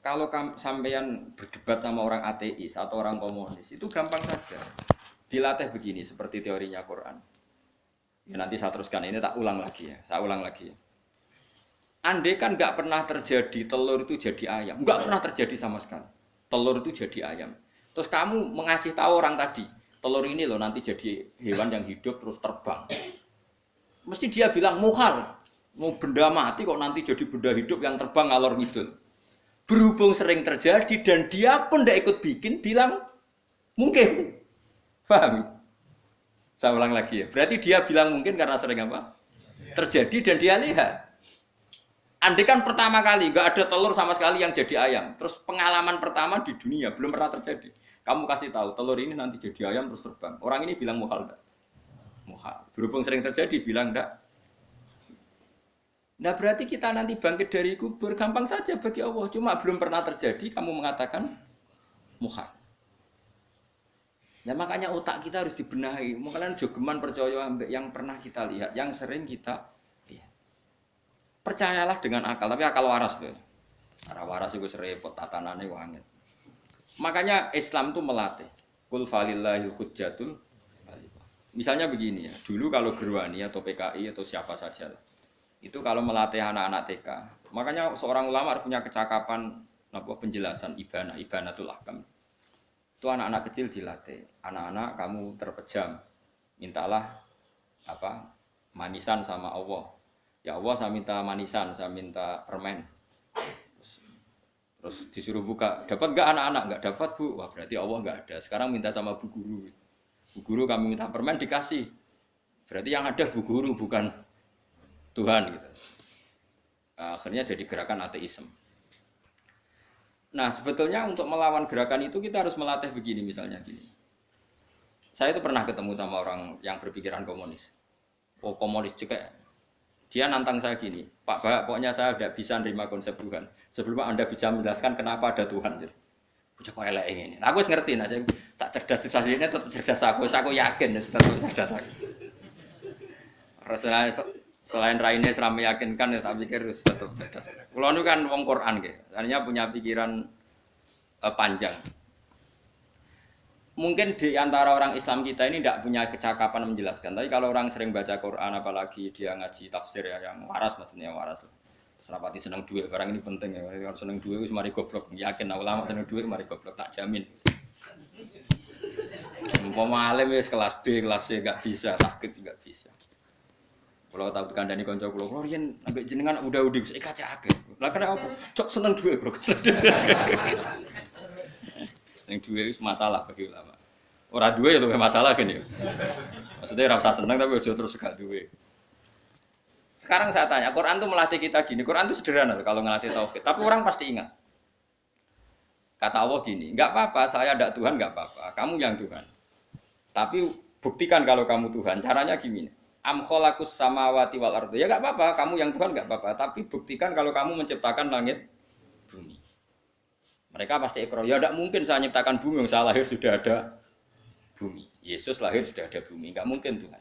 Kalau sampean berdebat sama orang ateis atau orang komunis itu gampang saja. Dilatih begini seperti teorinya Quran. Ya nanti saya teruskan ini tak ulang lagi ya. Saya ulang lagi ya. Andai kan nggak pernah terjadi telur itu jadi ayam, nggak pernah terjadi sama sekali. Telur itu jadi ayam. Terus kamu mengasih tahu orang tadi, telur ini loh nanti jadi hewan yang hidup terus terbang. Mesti dia bilang muhal, mau benda mati kok nanti jadi benda hidup yang terbang ngalor ngidul. Berhubung sering terjadi dan dia pun tidak ikut bikin, bilang mungkin. Paham? Saya ulang lagi ya. Berarti dia bilang mungkin karena sering apa? Terjadi dan dia lihat. Andai kan pertama kali nggak ada telur sama sekali yang jadi ayam, terus pengalaman pertama di dunia belum pernah terjadi. Kamu kasih tahu telur ini nanti jadi ayam terus terbang. Orang ini bilang muhal enggak? Muhal. Berhubung sering terjadi bilang enggak. Nah berarti kita nanti bangkit dari kubur gampang saja bagi Allah. Cuma belum pernah terjadi kamu mengatakan muhal. Nah makanya otak kita harus dibenahi. Makanya jogeman percaya ambek yang pernah kita lihat, yang sering kita percayalah dengan akal, tapi akal waras loh. Arah waras itu serempet tatanannya wangi. Makanya Islam itu melatih. Qul falillahil hujjatul baligh. Misalnya begini ya, dulu kalau Gerwani atau PKI atau siapa saja itu kalau melatih anak-anak TK, makanya seorang ulama harus punya kecakapan penjelasan ibanatul ahkam. Itu anak-anak kecil dilatih. Anak-anak kamu terpejam, mintalah manisan sama Allah. Ya Allah saya minta manisan, saya minta permen. Terus disuruh buka, dapat enggak anak-anak? Enggak dapat bu, wah berarti Allah enggak ada. Sekarang minta sama bu guru. Bu guru kami minta permen dikasih. Berarti yang ada bu guru bukan Tuhan gitu. Akhirnya jadi gerakan ateisme. Nah sebetulnya untuk melawan gerakan itu kita harus melatih begini misalnya gini. Saya itu pernah ketemu sama orang yang berpikiran komunis. Oh komunis juga. Dia nantang saya gini, Pak Bah, pokoknya saya tidak bisa nerima konsep Tuhan. Sebelum Anda bisa menjelaskan kenapa ada Tuhan. Bocah kok elek ini. Aku wis ngerti aja. Sak cerdas ini tetap cerdas aku yakin tetap cerdas aku. Selain raine seram meyakinkan ya tak pikir tetap cerdas. Kulo niku kan wong Quran nggih. Artinya punya pikiran panjang. Mungkin di antara orang Islam kita ini tidak punya kecakapan menjelaskan. Tapi kalau orang sering baca Quran, apalagi dia ngaji tafsir ya, yang waras maksudnya waras. Serapati seneng duit, barang ini penting ya. Kalau seneng duit, mari goblok. Yakin ulama seneng duit, mari goblok. Tak jamin. Umpama alim wis kelas B, kelas C nggak bisa, sakit nggak bisa. Kalau tahu kandani konco kulo yen ambek jenengan udah wis kaca akeh. Lah kenapa aku cok seneng duit, bro. Yang duwe itu masalah bagi ulama. Orang duwe itu masalah kan ya. Maksudnya rasa senang tapi udah terus gak duwe. Sekarang saya tanya, Quran itu melatih kita gini. Quran itu sederhana kalau ngelatih tauhid. Tapi orang pasti ingat. Kata Allah gini, nggak apa-apa, saya ada Tuhan nggak apa-apa. Kamu yang Tuhan. Tapi buktikan kalau kamu Tuhan. Caranya gini. Am khalaqus samawati wal ardi. Ya nggak apa-apa, kamu yang Tuhan nggak apa-apa. Tapi buktikan kalau kamu menciptakan langit, bumi. Mereka pasti ikrar, ya tidak mungkin saya menciptakan bumi, yang saya lahir sudah ada bumi. Yesus lahir sudah ada bumi, enggak mungkin Tuhan.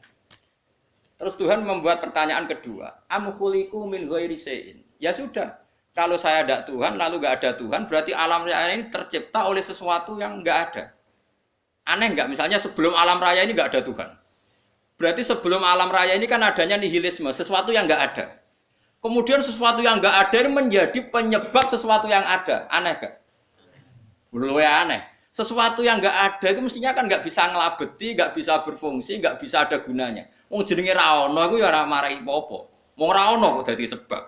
Terus Tuhan membuat pertanyaan kedua, am khuliqu min ghairi syai'in. Ya sudah, Kalau saya ada Tuhan, lalu nggak ada Tuhan, berarti alam raya ini tercipta oleh sesuatu yang nggak ada. Aneh nggak? Misalnya sebelum alam raya ini nggak ada Tuhan. Berarti sebelum alam raya ini kan adanya nihilisme, sesuatu yang nggak ada. Kemudian sesuatu yang nggak ada ini menjadi penyebab sesuatu yang ada. Aneh nggak? Belum aneh. Sesuatu yang nggak ada itu mestinya kan nggak bisa ngelabeti, nggak bisa berfungsi, nggak bisa ada gunanya. Mau jenenge raono itu ya ora marai popo. Mau raono kok jadi sebab.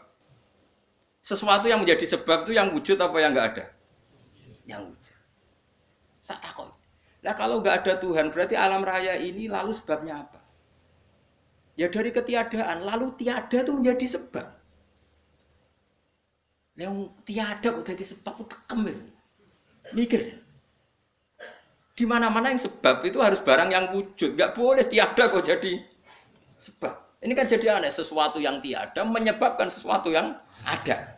Sesuatu yang menjadi sebab itu yang wujud apa yang nggak ada? Yang wujud. Sak takon. Nah kalau nggak ada Tuhan berarti alam raya ini lalu sebabnya apa? Ya dari ketiadaan, lalu tiada itu menjadi sebab. Yang tiada kok jadi sebab itu tekem ya. Mikir. Di mana-mana yang sebab itu harus barang yang wujud, nggak boleh tiada kok jadi sebab. Ini kan jadi aneh, sesuatu yang tiada menyebabkan sesuatu yang ada.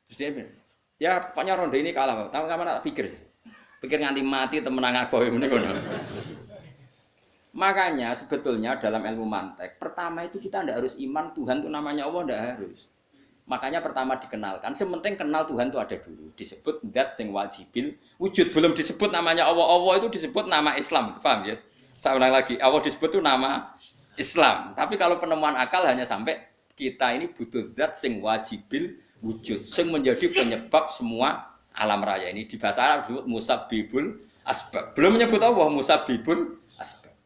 Terus dia bilang, ya pokoknya ronde ini kalah, tahu kamu nak pikir nganti mati temenang aku ini. Makanya sebetulnya dalam ilmu mantek, pertama itu kita tidak harus iman Tuhan itu namanya Allah, tidak harus. Makanya pertama dikenalkan, sementing kenal Tuhan itu ada dulu. Disebut dat sing wajibil wujud, belum disebut namanya Allah. Allah itu disebut nama Islam, paham ya? Saya ulang lagi, Allah disebut itu nama Islam. Tapi kalau penemuan akal hanya sampai kita ini butuh zat sing wajibil wujud, sing menjadi penyebab semua alam raya ini. Di bahasa Arab disebut musabbibul asbab. Belum menyebut Allah musabbibul asbab.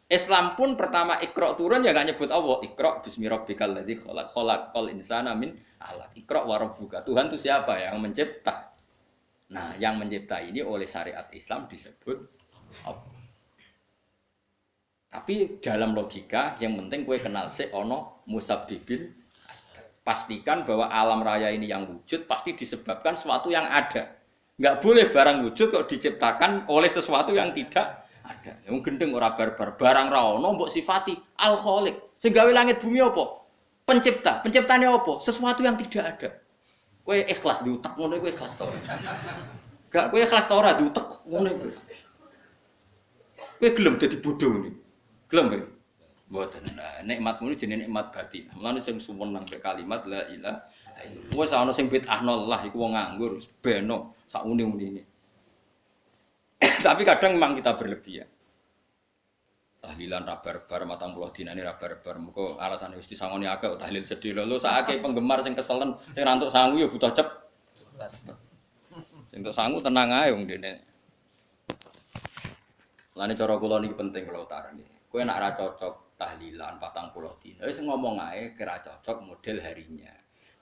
Islam pun pertama Iqra turun ya enggak nyebut Allah. Iqra bismi rabbikal ladzi khalaq, khalaqal insana min 'alaq. Iqra wa rabbuka. Tuhan itu siapa? Yang mencipta. Nah, yang mencipta ini oleh syariat Islam disebut Allah. Tapi dalam logika yang penting kue kenal sik ono musabbibil. Pastikan bahwa alam raya ini yang wujud pasti disebabkan sesuatu yang ada. Enggak boleh barang wujud kok diciptakan oleh sesuatu yang tidak ada. Yang gendeng ora barbar, barang ra ono mbok sifati al-khaliq. Sing gawe langit bumi apa? Pencipta. Penciptane apa? Sesuatu yang tidak ada. Kowe ikhlas diutek ngono kowe ikhlas ta ora? Gak kowe ikhlas ta ora diutek ngono kowe. Kowe gelem dadi bodho ngene. Gelem kowe? Mboten. Nah, nikmatmu ini jenenge nikmat batin. Mulane sing suwenang mek kalimat la ilaha illallah. Wes ana sing bid'ahnallah iku wong nganggur, beno sak muni-munine. Tapi kadang memang kita berlebihan. Tahlilan ra barbar 40 dinane ra barbar. Muga alasane wis disangoni akeh tahlil sedih lho sakake penggemar sing keselen, sing rantuk sangu ya butuh cep. Sing entuk sangu tenang ae wong dene. Lane cara kula niki penting kula utarani. Kowe nek ora cocok tahlilan 40 dina wis ngomong ae kira cocok model harinya.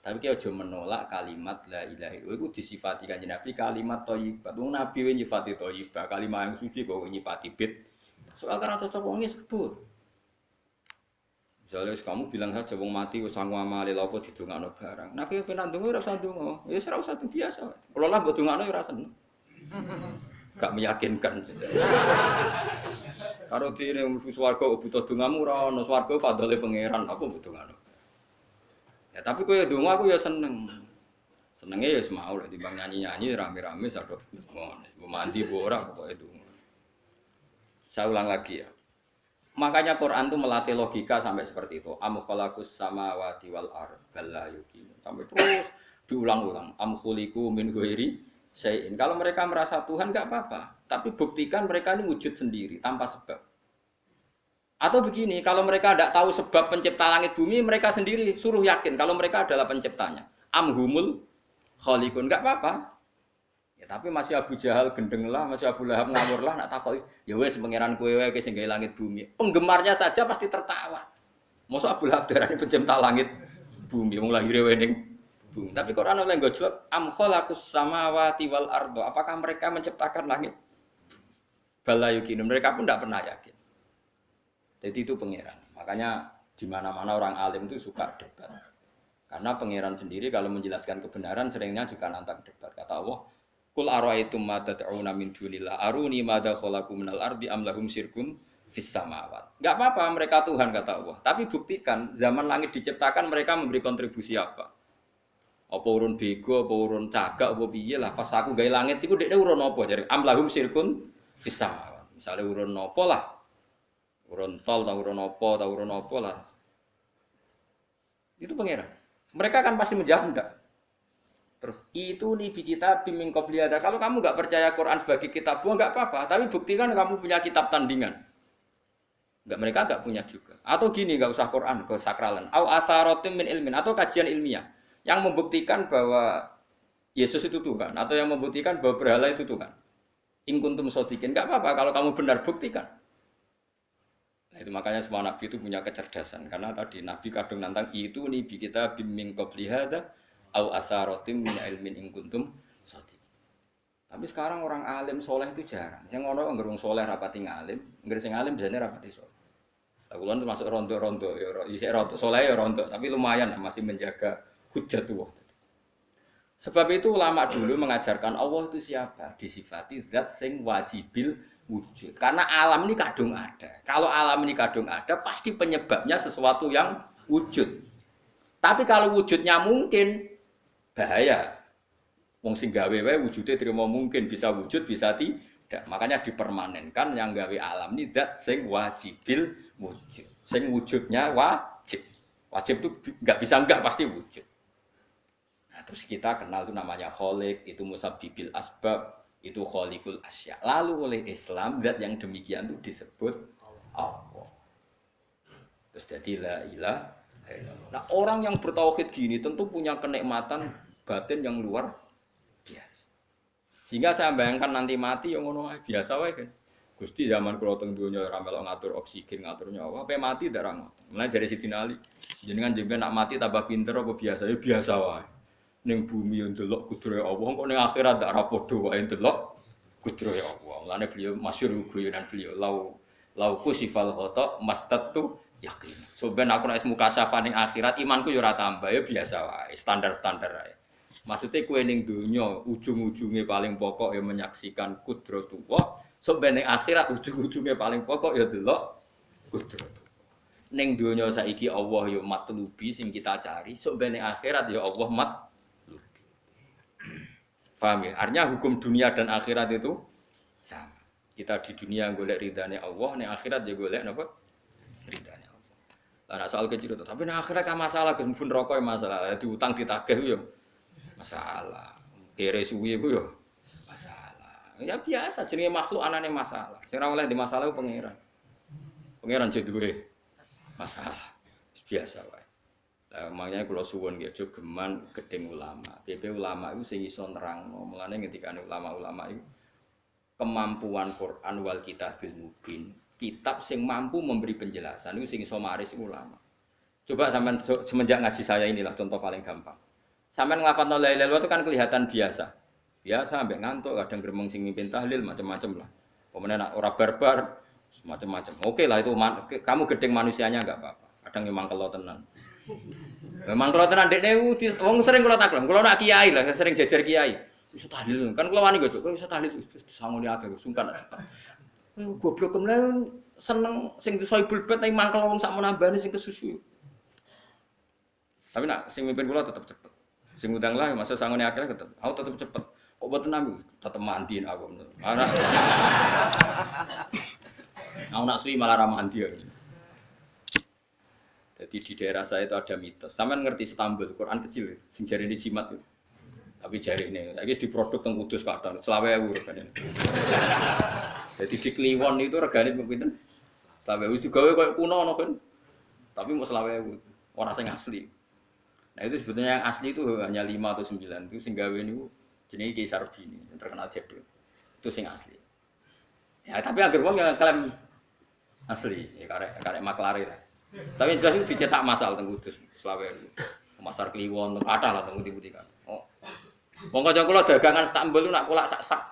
Tapi ki aja menolak kalimat la ilaha illallah iku disifati Kanjeng Nabi kalimat thayyibah. Wong Nabi wis nyifati thayyibah, kalimat yang suci kok nyifati bid. Soal karena cocok wong sebut. Misalnya kamu bilang saja wong mati wis sangu amale lha apa didongakno barang. Nek kowe pengen ndonga ora usah ndonga. Ya ora usah biasa. Kalau lah mbok dongakno ya ora seneng. Gak meyakinkan. Karo dene swarga butuh dongamu ora ono swarga fadhole pangeran apa mbok dongakno. Ya tapi kowe donga aku ya seneng. Senenge ya semau lah timbang nyanyi-nyanyi rame-rame sadok. Mbok mandi mbok ora pokoke donga. Saya ulang lagi ya. Makanya Quran itu melatih logika sampai seperti itu. Am khalaqus samawati wal ardh bal yuqin. Sampai terus diulang-ulang. Am khuliqu min ghairi syai'in. Kalau mereka merasa Tuhan enggak apa-apa, tapi buktikan mereka ini wujud sendiri tanpa sebab. Atau begini, kalau mereka tidak tahu sebab pencipta langit bumi, mereka sendiri suruh yakin kalau mereka adalah penciptanya. Am humul khaliqun enggak apa-apa. Ya, tapi masih Abu Jahal gendeng lah, masih Abu Lahab ngawur lah, nak takoki, ya wes pangeran kowe wae sing gawe langit bumi. Penggemarnya saja pasti tertawa. Mosok Abu Lahab darani pencipta langit bumi, wong lahir wening bumi. Tapi Quran oleh gojlok am khalaqus samawati wal ardo. Apakah mereka menciptakan langit? Bala yukin, mereka pun tidak pernah yakin. Jadi itu pangeran. Makanya di mana-mana orang alim itu suka debat. Karena pangeran sendiri kalau menjelaskan kebenaran seringnya juga nantang debat. Kata Allah, Qul ara'aytum ma tad'una min dunillah aruni madza khalaqu minal ardi am lahum syirkun fis samawat. Enggak apa-apa mereka Tuhan kata Allah, tapi buktikan zaman langit diciptakan mereka memberi kontribusi apa? Apa urun bego, apa urun cagak, apa piye lah pas aku gawe langit iku dekne urun apa jare am lahum syirkun fis samawat. Misale urun apa lah? Urun tol ta urun apa lah. Itu pangeran. Mereka kan pasti menjawab enggak. Terus itu nih kita biming qobliyada. Kalau kamu enggak percaya Quran sebagai kitab buah enggak apa-apa, tapi buktikan kamu punya kitab tandingan. Enggak, mereka enggak punya juga. Atau gini, enggak usah Quran, ke sakralan. Au asarotim min ilmin, atau kajian ilmiah yang membuktikan bahwa Yesus itu Tuhan, atau yang membuktikan bahwa berhala itu Tuhan. In kuntum shodiqin, enggak apa-apa kalau kamu benar, buktikan. Nah, itu makanya semua nabi itu punya kecerdasan, karena tadi nabi kadung nantang itu nih kita biming qobliyada au asarotim min ilmin in kuntum shodiqin. Tapi sekarang orang alim soleh itu jarang. Yang ngono ngerung soleh rapati ngalim, nggak sing alim biasanya rapati soleh. Lagulan itu masuk rondo-rondo, ya rondo soleh ya rondo, tapi lumayan masih menjaga hujjatullah. Sebab itu ulama dulu mengajarkan Allah itu siapa? Disifati zat sing wajibil wujud. Karena alam ini kadung ada. Kalau alam ini kadung ada, pasti penyebabnya sesuatu yang wujud. Tapi kalau wujudnya mungkin, bahaya. Wong sing gawe wae wujude trimo mungkin bisa wujud bisa tidak. Makanya dipermanenkan yang gawe alam ini zat sing wajibil wujud. Sing wujudnya wajib. Wajib itu enggak bisa enggak pasti wujud. Nah, terus kita kenal itu namanya khaliq, itu musabbibil asbab, itu khaliqul asya. Lalu oleh Islam zat yang demikian itu disebut Allah. Terus jadi la ilaha illallah. Nah, orang yang bertauhid gini tentu punya kenikmatan batin yang luar biasa. Sehingga saya bayangkan nanti mati yang ngono biasa wae kan. Gusti zaman kula teng donya ora melok ngatur oksigen, ngatur nyawa, ape mati ndak ra ngoten. Mulane jare Sidina Ali, jenengan nak mati tambah pinter apa biasa? Ya biasa wae. Ning bumi yo ndelok kudrohe Allah, kok ning akhirat ndak ra padha wae ndelok kudrohe Allah. Mulane beliau masyhur guyonan beliau lau kusifal khata mastatu yakin. So ben aku nek mukasyafah ning akhirat imanku yo ora tambah, ya biasa wae, standar-standar wae. Maksudnya kue ning dunya ujung-ujungnya paling pokok ya menyaksikan kudratullah. Sebenarnya akhirat ujung-ujungnya paling pokok ya delok kudratullah. Ning dunya saiki Allah ya matlubi sing kita cari. Sebenarnya akhirat ya Allah matlubi. Paham ya? Artinya hukum dunia dan akhirat itu sama. Kita di dunia golek ridane Allah, ning akhirat ya golek napa? Ridane Allah. Lah soal kecil itu, tapi ning akhirat kan masalah gun rokok masalah. Diutang ditagih ya masalah. Kere suwi iku yo masalah. Ya biasa jenenge makhluk anane masalah. Sing ora oleh di masalah ku pangeran. Pangeran jek duwe masalah. Biasa wae. Lah makanya kula suwun nggih aja geman gedeng ulama. PP ulama iku sing iso nerangno. Mulane ngendikane ulama-ulama iku kemampuan Quran wal kitabil mubin. Kitab sing mampu memberi penjelasan iku sing iso maris ulama. Coba sampean semenjak ngaji saya inilah contoh paling gampang. Sampai ngelafadzno la ilaha illallah itu kan kelihatan biasa. Biasa sampai ngantuk, kadang gremeng sing mimpin tahlil macam-macam lah. Pemene nak ora barbar macam-macam. Oke lah itu kamu gedeng manusianya enggak apa-apa. Kadang memang kelo tenan. Memang kelo tenan dekne wong sering kula takon. Kula nak kiai lah, sering jejer kiai. Iso tahlil. Kan kula wani kok, iso tahlil sangone akeh sungkan. Goblok kemene seneng sing soibul bet nang mangkel wong sak menambani sing kesusu. Tapi nak sing mimpin kula tetep cepet. Sing ngundang lah masa sangone akeh tetep. Aku tetep cepet. Kok boten nami tetep mandiin aku. Ana. Aku nak suwi malah ra mandi. Jadi di daerah saya itu ada mitos. Sampeyan ngerti Istanbul, Quran kecil sing jarine jimat itu. Tapi jarine saiki diproduk teng Kudus kadang 20.000 regane. Jadi di Kliwon itu regane pinten? 20.000 digawe koyo kuno ngono kan. Tapi mau 20.000. Ora sing asli. Nah itu sebetulnya yang asli itu hanya 5 atau 9 itu sing gawe niku jenenge Kaisar Bini yang terkenal jadul. Itu sing asli. Ya tapi agar wong yang klaim asli, ya karek maklare lah. Tapi jelas itu dicetak massal teng Kudus Slawewu. Pasar Kliwon kathah lah teng pundi-pundi kan. Oh. Wong kanca kula dagangan Istanbul nak kulak sak-sak.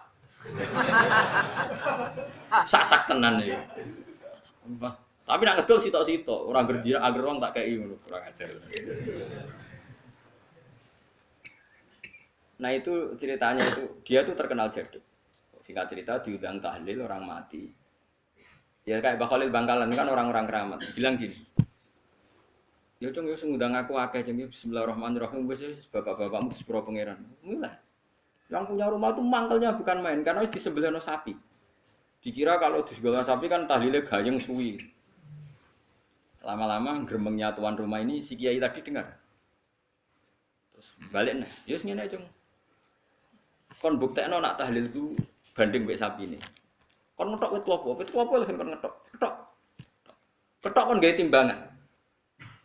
Sak-sak tenan iki. Tapi nak ngedol sitok-sitok, ora gerdia agar wong tak kei ngono, kurang ajar. Nah itu ceritanya itu dia tuh terkenal jadul. Singkat cerita diundang tahlil orang mati. Ya kayak Mbah Khalil Bangkalan kan orang-orang keramat. Bilang gini. Ya cung yo ngundang aku akeh jeng bismillahirrahmanirrahim wis bapak-bapakmu sepuro pangeran. Mulai. Yang punya rumah tuh mangkelnya bukan main karena wis disembelihno sapi. Dikira kalau disembelihno sapi kan tahlile gayeng suwi. Lama-lama gremengnya tuan rumah ini si kiai tadi dengar. balik nih, ya ngene cung. Kon buktekno nak tahlil ku banding mbek sapine. Kon ngetok wit klopo lho kon ngetok. Ketok kon gawe timbangan.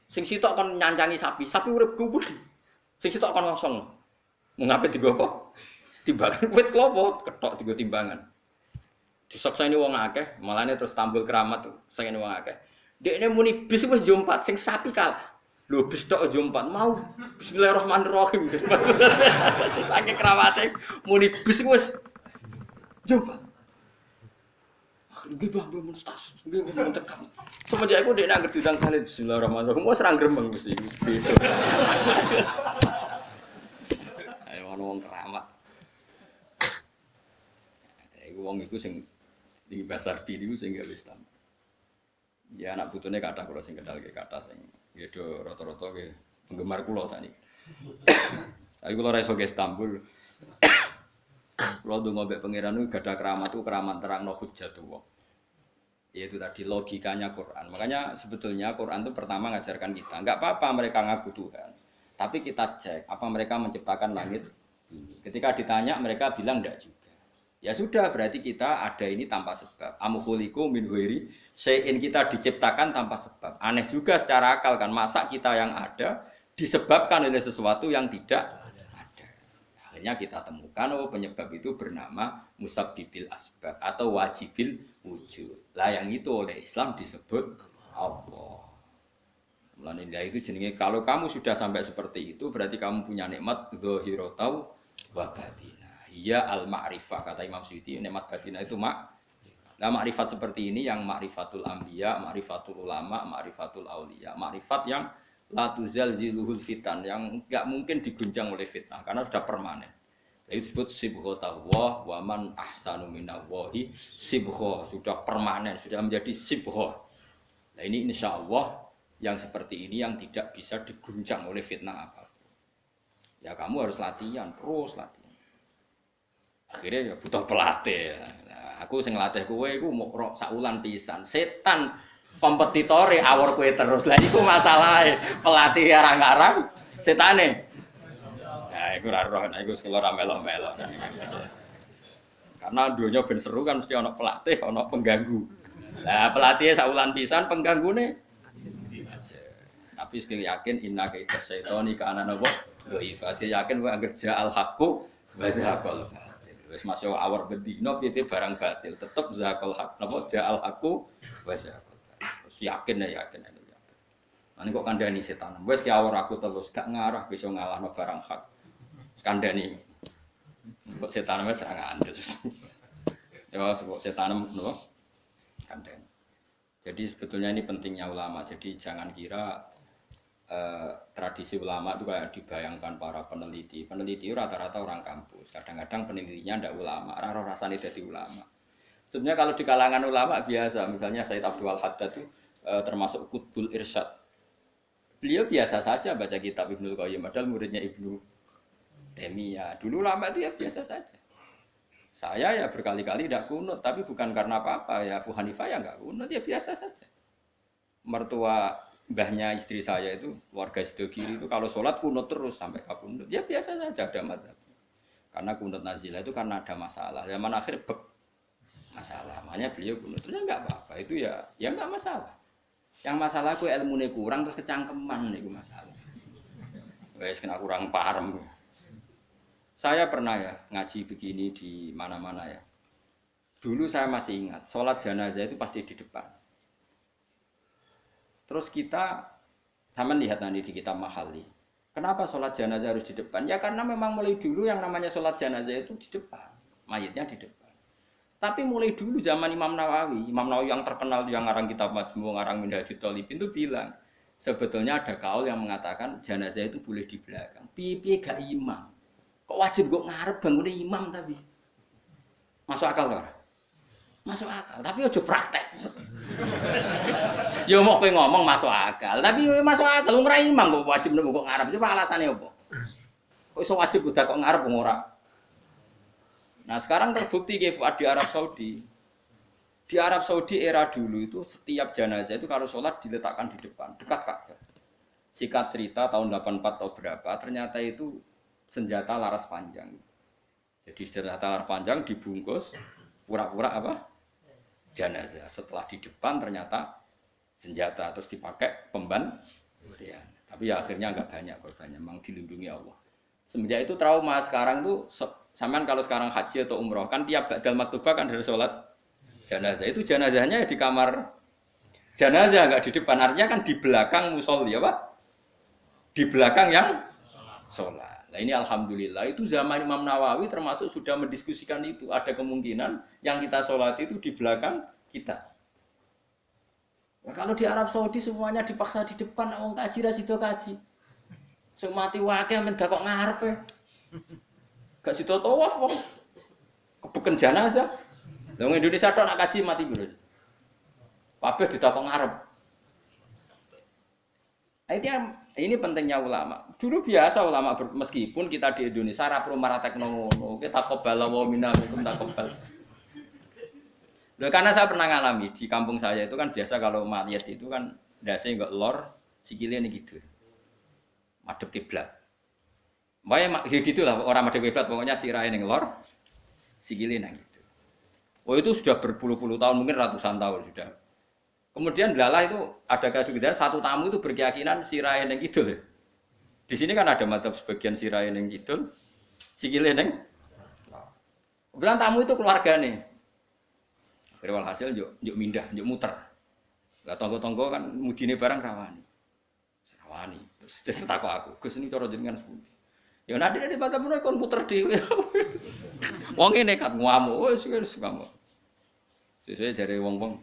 Sing sitok kon nyancangi sapi urip gubur. Sing sitok kon ngosong. Mengapa digo apa? Timbangan wit klopo, ketok digo timbangan. Disaksani wong akeh, malane terus tambul keramat saking wong akeh. Dekne muni bis wis jompat, sing sapi kalah. Lho bis tok jompat mau bismillahirrahmanirrahim. Terus saking keramate muni bis wis jompat. Nggih Bang mustas, nggih mun tekan. Semenjak iku dekne anggere diundang kali bismillahirrahmanirrahim wis ra gremeng mesti. Ayo ono wong keramat. Iku wong iku sing di pasar niku sing gawe Islam. Ya anak putune kathah kula sing kendhalke kathah sing ya do rata-rata ke penggemar kula sakniki. Tapi kula ra iso ke Istanbul. Kula ndonga mbek pangeran niku gadah keramat itu keramat terangno hujjatullah. Yaitu tadi logikanya Quran. Makanya sebetulnya Quran itu pertama ngajarkan kita, enggak apa-apa mereka ngaku Tuhan. Tapi kita cek apa mereka menciptakan langit bumi. Ketika ditanya mereka bilang enggak juga. Ya sudah, berarti kita ada ini tanpa sebab. Amkhuliku min ghairi syai'in, kita diciptakan tanpa sebab. Aneh juga secara akal kan, masa kita yang ada disebabkan oleh sesuatu yang tidak ada. Akhirnya kita temukan penyebab itu bernama musabbibil asbab atau wajibil wujud. Lah yang itu oleh Islam disebut Allah. Mulane itu jenenge kalau kamu sudah sampai seperti itu berarti kamu punya nikmat zahiratan wa batin. Iya al-ma'rifah, kata Imam Suyuti, nikmat batinah itu Nah ma'rifat seperti ini yang ma'rifatul anbiya, ma'rifatul ulama, ma'rifatul auliya. Ma'rifat yang la tuzalziluhul fitan, yang enggak mungkin diguncang oleh fitnah karena sudah permanen. Itu disebut sibghatullah wa man ahsanu minallahi sibghah, sudah permanen, sudah menjadi sibghah. Nah ini insyaallah yang seperti ini yang tidak bisa diguncang oleh fitnah apa. Ya kamu harus latihan, terus latihan. Akhirnya ya butuh pelatih. Nah, aku sing latih kowe iku mok saulan pisan. Setan kompetitore awor kowe terus. Lah iku masalahe. Pelatih arang-arang setane. Nah, iku ora roh, nah iku sekolah melo-melo. Karena dunia ben seru kan mesti ana pelatih, ana pengganggu. Lah pelatih saulan pisan penggangune. Tapi sekali yakin inna kaita syaitani kana napa? Dhaifa. Sekali yakin kowe anggere ja'al haqqu wa zahaqal wis masuk awar bedino piye barang batil tetep zakal hak napa ja'al aku wis yakin ya yakin. Lan kok kandhani setan wis ki awar aku terus gak ngarah bisa ngalahno barang hak kandhani kok setan wis ra ngandel ya kok setan napa kandhani. Jadi sebetulnya ini pentingnya ulama, jadi jangan kira tradisi ulama itu kayak dibayangkan para peneliti. Peneliti rata-rata orang kampus. Kadang-kadang penelitinya ndak ulama. Raro rasane dadi ulama. Sebenarnya kalau di kalangan ulama biasa, misalnya Said Abdul Haddad itu termasuk Qutbul Irsyad. Beliau biasa saja baca kitab Ibnu Qayyim, padahal muridnya Ibnu Taimiyah. Dulu ulama itu ya biasa saja. Saya ya berkali-kali tidak kunut, tapi bukan karena apa-apa. Ya Abu Hanifah ya enggak kunut, ya biasa saja. Mertua mbahnya istri saya itu warga Sido Kiri itu kalau sholat kunut terus sampai kabundut ya biasa saja ada madzhab karena kunut nazilah itu karena ada masalah zaman akhir masalah makanya beliau kunut terus enggak apa-apa itu ya enggak masalah yang masalah aku ilmunya kurang terus kecangkeman itu masalah wes kena kurang paham. Saya pernah ya ngaji begini di mana-mana ya dulu saya masih ingat sholat jenazah itu pasti di depan. Terus kita sama lihat nanti di kitab Mahali. Kenapa sholat jenazah harus di depan? Ya karena memang mulai dulu yang namanya sholat jenazah itu di depan. Mayitnya di depan. Tapi mulai dulu zaman Imam Nawawi yang terkenal yang ngarang kitab Majmu', ngarang Minhajul Talibin itu bilang. Sebetulnya ada kaul yang mengatakan jenazah itu boleh di belakang. Piye gak imam. Kok wajib kok ngarep bangunnya imam tapi. Masuk akal gak? Masuk akal, tapi ojo praktek. Ya mau kowe ngomong masuk akal, tapi masuk akal ora imam kok wajib nemu kok ngarep. Coba alasane opo? Kok iso wajib udah kok ngarep ora? Nah, sekarang terbukti di Arab Saudi. Di Arab Saudi era dulu itu setiap jenazah itu kalau sholat diletakkan di depan, dekat Ka'bah. Sikat cerita tahun 84 atau berapa, ternyata itu senjata laras panjang. Jadi senjata laras panjang dibungkus pura-pura apa? Jenazah. Setelah di depan ternyata senjata terus dipakai pembantian. Tapi ya akhirnya enggak banyak korbannya, memang dilindungi Allah. Semenjak itu trauma sekarang tuh sampean kalau sekarang haji atau umroh kan tiap ba'dal maktubah kan dari sholat jenazah. Itu jenazahnya di kamar jenazah enggak di depan, artinya kan di belakang musolli ya Pak. Di belakang yang sholat. Nah ini alhamdulillah itu zaman Imam Nawawi termasuk sudah mendiskusikan itu. Ada kemungkinan yang kita sholat itu di belakang kita. Nah, kalau di Arab Saudi semuanya dipaksa di depan, wong kaji ra sida kaji. Sing mati wae mendak kok ngarepe. Gak sida tawaf wong. Kebeken jenazah. Lah wong Indonesia tok nak kaji mati piro. Kabeh ditakok ngarep. Ini pentingnya ulama. Dulu biasa ulama meskipun kita di Indonesia ra perlu maratekno ngono. Kita taqabbal wa minna minkum taqabbal. Loh, karena saya pernah ngalami di kampung saya itu kan biasa kalau mayat itu kan ndase enggak lor sikile ini gitu. Madhep kiblat. Wae ya gitulah orang madhep kiblat pokoknya sirahe ning lor sikile nang gitu. Oh itu sudah berpuluh-puluh tahun mungkin ratusan tahun sudah. Kemudian lala itu ada kejutan satu tamu itu berkeyakinan sirahe ning kidul. Di sini kan ada mazhab sebagian sirahe ning kidul, sikile ning. Kebetulan tamu itu keluargane. Akhirnya walhasil yuk mindah, yuk muter. Lah tonggo-tonggo kan mudine barang rawani. Rawani. Terus takok aku, Gus ini cara jenengan sepundi. Ya nanti batamu kon muter dhewe. Wong ngene kan ngamuk, wis ngamuk. Sesuk jare wong-wong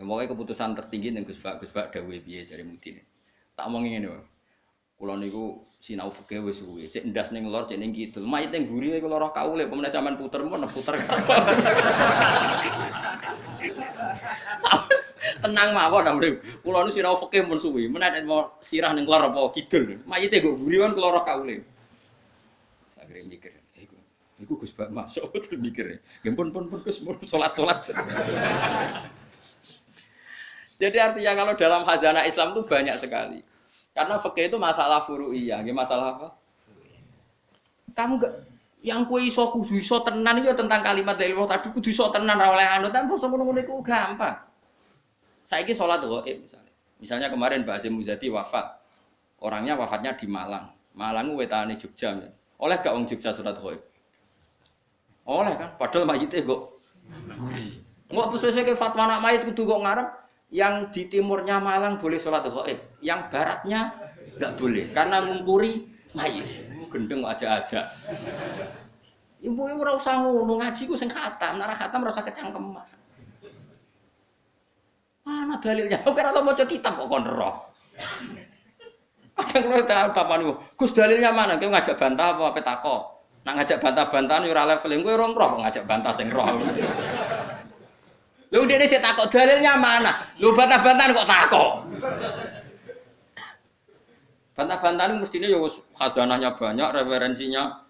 pokoknya keputusan tertinggi yang Gus Bak dawuhe piye jare mudine. Tak omongi ngene wae. Kula niku sinau fikih wis suwe, cek ndas ning lor, cek ning kidul. Mayit ning mburi iku lara kaule, pemene sampean puter mun puter. Tenang mawon amrih. Kula niku sinau fikih mun suwe, menawa mau sirah ning lor apa kidul. Mayite nggo mburi kon lara kaule. Sagere mikir, iku Gus Bak masuk terus mikir. Nggih pun Gus salat-salat. Jadi artinya kalau dalam khazanah Islam itu banyak sekali. Karena fikih itu masalah furu'iyah, masalah apa? Kamu enggak yang kowe iso kudu iso tenan iki tentang kalimat dari Allah tadi kudu iso tenan ra oleh anu tapi basa ngono-ngono iku gampang. Saiki salat ghaib misalnya. Misalnya kemarin Mbak Hasyim Muzadi wafat. Orangnya wafatnya di Malang. Malang ku wetane Jogja. Oleh gak wong Jogja salat ghaib? Oleh kan, padahal mayite kok nguri. Engko terus wis fatwa anak mayit kudu kok ngarep yang di timurnya Malang boleh sholat ghaib, yang baratnya enggak boleh karena ngumpuri mayit. Gendeng aja-aja. Ibu ora usah ngono, ngaji ku sing khatam, nek ora khatam ora usah kecangkeman. Mana dalilnya? Ora tau maca kitab kok kon ero. Kadang kula tak bapak niku, Gus dalilnya mana? Kowe ngajak bantah apa takok? Nak ngajak bantah-bantahan yo ora level, kowe ora roh kok ngajak bantah sing roh. Lho ndekne sik takok dalilnya mana? Lho bantah-bantahan kok takok. Bantah-bantahan mestine ya wis khazanahnya banyak, referensinya.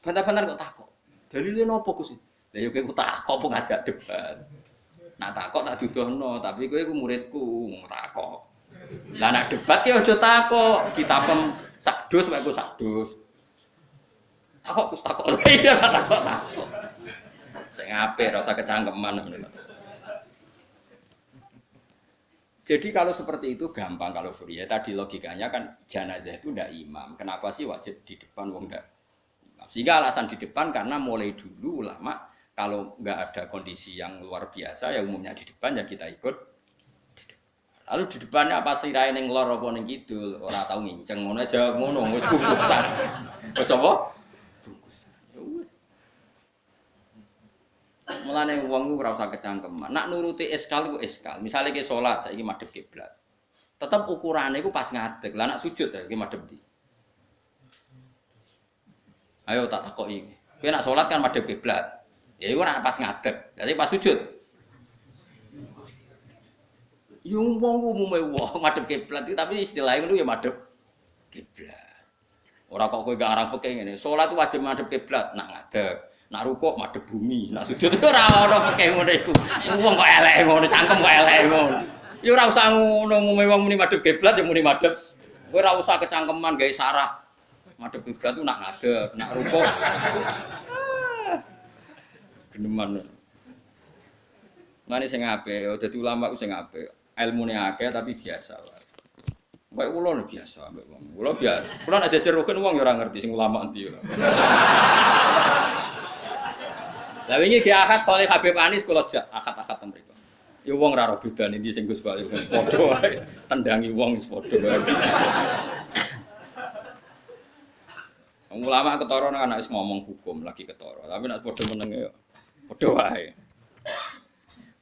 Bantah-bantahan kok takok. Dalile nopo Gus? Lah ya kowe takok apa ngajak debat. Nak takok tak dudohno, tapi kowe iku muridku, ngomong takok. Lah nak debat ki aja takok, kitabem sakdos wae ku sakdos. Takok Gus takok. Iya takok. Sing apik ora usah kecangkeman ngono. Jadi kalau seperti itu gampang kalau Furia tadi logikanya kan jenazah itu ndak imam. Kenapa sih wajib di depan wong ndak imam? Sehingga alasan di depan karena mulai dulu ulama kalau nggak ada kondisi yang luar biasa ya umumnya di depan ya kita ikut. Lalu di depannya apa sirahe ning lor apa ning kidul ora tau nginceng ngono aja ngono wis bungkusan. Wis apa? Mulane wong ku ora usah kecangkeman. Nak nuruti eskal iku eskal. Misale ki salat saiki madhep kiblat. Tetep ukurane iku pas ngadeg. Lah nak sujud ya iki madhep ndi? Ayo tak takoki. Kowe nak salat kan madhep kiblat. Ya iku ora pas ngadeg. Dadi pas sujud. Yo wong umume wong madhep kiblat tapi istilahnya ngono ya madhep kiblat. Ora kok kowe gak arang fikih ngene. Salat wajib madhep kiblat, nak ngadeg. Nak rukuk madhep bumi, nak sujud ora ono fikih ngono iku. Wong kok elek ngono, cangkem kok elek ngono. Ya ora usah ngono umume wong muni madhep kiblat ya muni madhep. Kowe ora usah kecangkeman gawe sarah. Madhep kiblat ku nak ngadeg, nak rukuk. Geneman. Mane sing apik, dadi ulama ku sing apik. Ilmune akeh tapi biasa wae. Mbak kula biasa mbek wong. Kula biasa. Kula nek jejer rugen wong ya ora ngerti sing ulama endi ya. Lah wingi ge akad Khalil Habib Anis kula jak akad-akad teng mriku. Ya wong ora ro bedane ndi sing Gus Bali padha wae. Tendangi wong wis padha wae. Ulama ketara nek wis ngomong hukum lagi ketara, tapi nek padha menenge ya padha wae.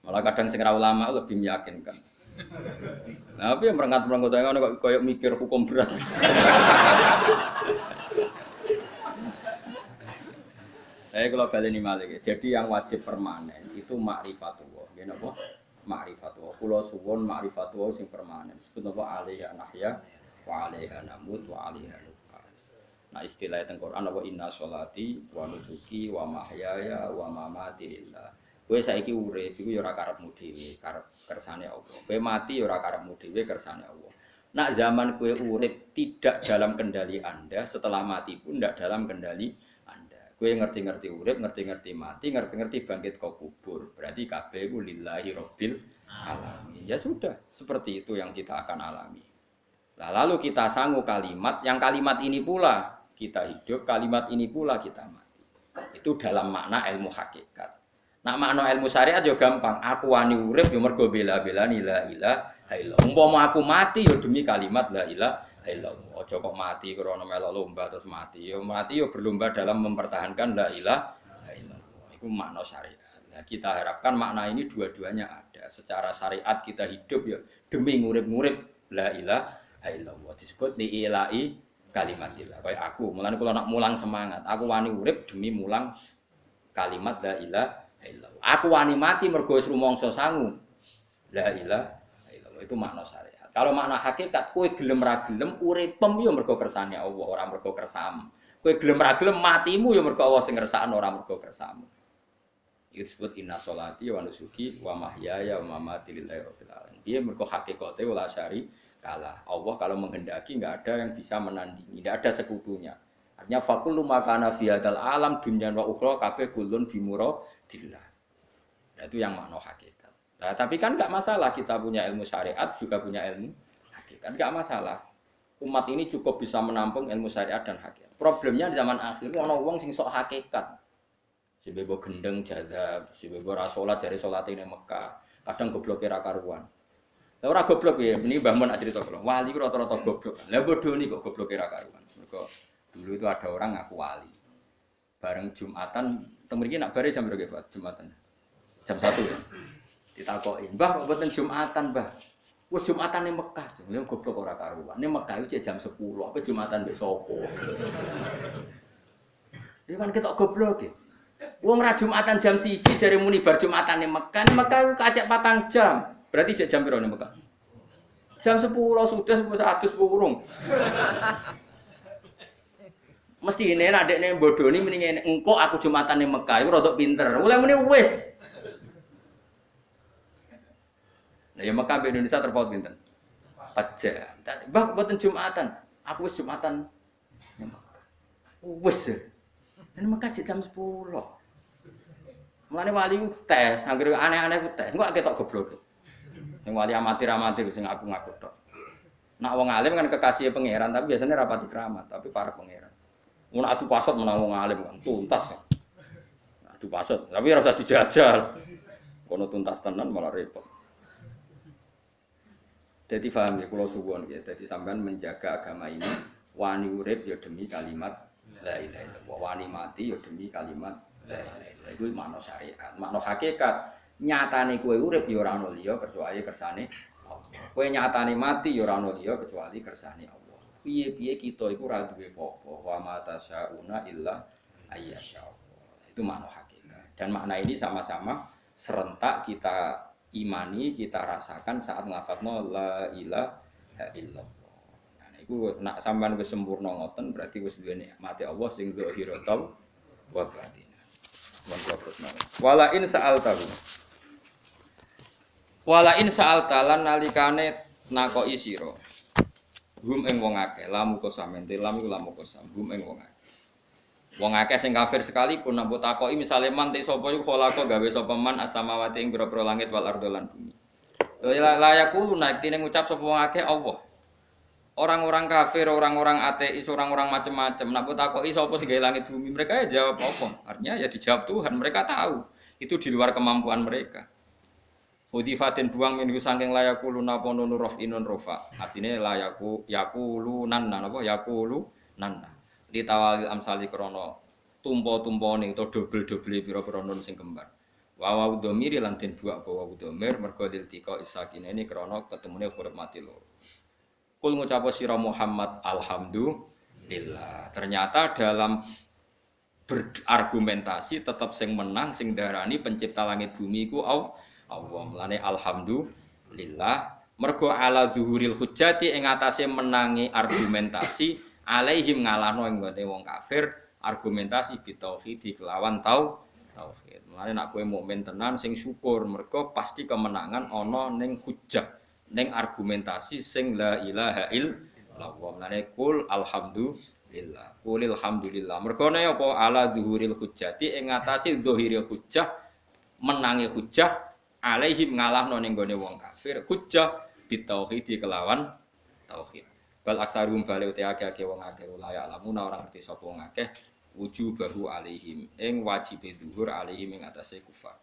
Malah kadang sing ora ulama lebih meyakinkan. Nah, tapi yang merangkat-merangkat ngono kok koyo mikir hukum berat. Kalau baleni malih. Jadi yang wajib permanen itu ma'rifatullah. Nggih napa? Ma'rifatullah. Kula suwun ma'rifatullah sing permanen. Disebut napa alaiha nahya wa alaiha namut wa alaiha nukas. Nah istilah teng Quran apa inna sholati wa nusuki wa mahyaya wa mamati lillah. Kowe saiki urip iku ya ora karepmu dhewe, karep kersane Allah. Kowe mati ya ora karepmu dhewe, kersane Allah. Nak zaman kowe urip tidak dalam kendali Anda, setelah mati pun tidak dalam kendali Anda. Kowe ngerti-ngerti urip, ngerti-ngerti mati, ngerti-ngerti bangkit ke kubur. Berarti kabeh iku lillahi rabbil alamin. Ya sudah, seperti itu yang kita akan alami. Nah, lalu kita sanggup kalimat, yang kalimat ini pula kita hidup, kalimat ini pula kita mati. Itu dalam makna ilmu hakikat. Nak makna ilmu syariat yo gampang. Aku wani urip yo mergo bela-belani la ilaha illallah. Umpama aku mati yo demi kalimat la ilaha illallah. Aja kok mati krana melok lomba terus mati. Yo mati yo berlomba dalam mempertahankan la ilaha illallah. Iku makna syariat. Nah, kita harapkan makna ini dua-duanya ada. Secara syariat kita hidup yo demi ngurip-ngurip la ilaha illallah. Disebut diilai kalimatillah. Kayak aku, mulane kula nak mulang semangat. Aku wani urip demi mulang kalimat la ilaha aku wani mati mergo wis rumangsa sangu. La ilaha illallah itu makna syariat. Kalau makna hakikat kowe gelem ra gelem uripem ya mergo kersane Allah, ora mergo kersamu. Kowe gelem ra gelem matimu ya mergo Allah sing ngersakno ora mergo kersamu. Itu disebut inna sholati wa nusuki wa mahyaya wa mamati lillahi rabbil alamin. Piye mergo hakikate wala syari kalah. Allah kalau menghendaki enggak ada yang bisa menandingi, enggak ada sekutunya. Artinya faqul makana fi hadzal alam dunyan wa ukhra kabeh kulun bimuradillah. Nah, itu yang makna hakikat. Nah, tapi kan enggak masalah kita punya ilmu syariat juga punya ilmu hakikat. Enggak masalah. Umat ini cukup bisa menampung ilmu syariat dan hakikat. Problemnya di zaman akhir ana wong sing sok hakikat. Si bebo gendeng jadab, si bebo ra salat jare salate ning Mekah. Kadang gobloke ra karuan. Lah ora goblok ya, meni Mbah Mun cerita kula. Wali ku rata-rata goblok. Lah bodho niki kok gobloke ra karuan. Mergo dulu itu ada orang ngaku wali. Bareng Jumatan, teng mriki nak bare jam berapa Pak? Jumatan. Jam 1 ya. Ditakoki, "Mbah kok mboten Jumatan, Mbah?" Wis Jumatan ning Mekah. Ya goblok ora karuan. Ning Mekah itu jam 10, apa Jumatan mbek sapa? Iki kan ketok goblok ya. Wong ra Jumatan jam 1 jare muni bar Jumatan ning Mekah. Ning Mekah iku kacek 4 jam. Berarti jam piro ning Mekah? Jam 10 sudah 100 purung. Mesti ini adekne bodoni mending engko aku Jumatan ning Mekah iku rada pinter. Mulai muni wis. Nah, ya Mekah mbek Indonesia terpaut pinten? 4 jam. Mbah mboten Jumatan. Aku wis Jumatan ning Mekah. Wis. Ning Mekah jam 10. Mulane wali ku tes, anggere aneh-aneh ku tes. Engko ketok goblok. Sing wali amatir-amatir sing aku ngaku tok. Nak wong alim kan kekasih pangeran, tapi biasanya rapati keramat, tapi para pangeran. Mun adu pasot menang wong alim kan tuntas. Adu pasot, tapi ora usah dijajal. Kono tuntas tenan malah repot. Jadi paham ya kula suwun ya. Jadi sampean menjaga agama ini wani urip ya demi kalimat la ilaha illallah. Wani mati ya demi kalimat la ilaha illallah. Iku makna syariat, makna hakikat. Nyatane kowe urip ya ora ono liya kecuali kersane Allah. Kowe nyatane mati ya ora ono liya kecuali kersane Allah. Piye-piye kita iku ora duwe apa-apa. Wa ma tasyauna illa ayyasha Allah. Itu makna hakikat. Dan makna ini sama-sama serentak kita imani, kita rasakan saat nglafadzna la ilaha illallah. Nah niku nek sampean wis sempurna ngoten berarti wis duwe nikmate Allah sing zahiratul wa batin. Wala in sa'altahu Wala in sa'altalan nalikane nakoki sira. Hum ing wong akeh, lamu kosam ente lamu lamu kosam, hum ing wong akeh. Wong akeh sing kafir sekalipun nek takoki misale man te sapa iku kholaqo gawe sapa man as-samawati ing pira-pira langit wal ardo lan bumi. Layakulu naik tine ngucap sapa wong akeh Allah. Orang-orang kafir, orang-orang ateis, orang-orang macam-macam. Nek takoki sapa sing gawe langit bumi, mereka ya jawab apa? Artinya ya dijawab Tuhan. Mereka tahu itu di luar kemampuan mereka. Hudifatin buang minggu saking layakulu napa nunu rof inun rofa. Artinya layaku yakulu nanna napa yakulu nanna. Ditawalil amsali krono tumpo-tumpone utawa dobel-dobele pira-pira nun sing kembar. Wa wa dhamiri lan den buak bawa dhamir mergo diltika isakine ini krono ketemune huruf mati loro. Kul ngucap sira Muhammad alhamdulillah. Ternyata dalam berargumentasi tetap sing menang sing darani pencipta langit bumi iku Allah. Mulane alhamdulillah mergo ala zuhuril hujjati ing atase menangi argumentasi alaihim ngalahno ing gone wong kafir argumentasi bitauhid kelawan tauhid. Mulane nek kowe mukmin tenan sing syukur mergo pasti kemenangan ana ning hujjah, ning argumentasi sing la ilaha illallah. Mulane kul alhamdulillah. Qulil hamdulillah. Mergo ne apa ala zuhuril hujjati ing atase zahiril hujjah menangi hujjah alaihim ngalahno ning gone wong kafir hujjah bitauhid kelawan tauhid. Bal aksarum bali uti akeh-akeh wong akeh ulaya alamuna orang ngerti sapa wong akeh wujubahu alaihim ing wajibe dhuwur alaihim ing atase kufar.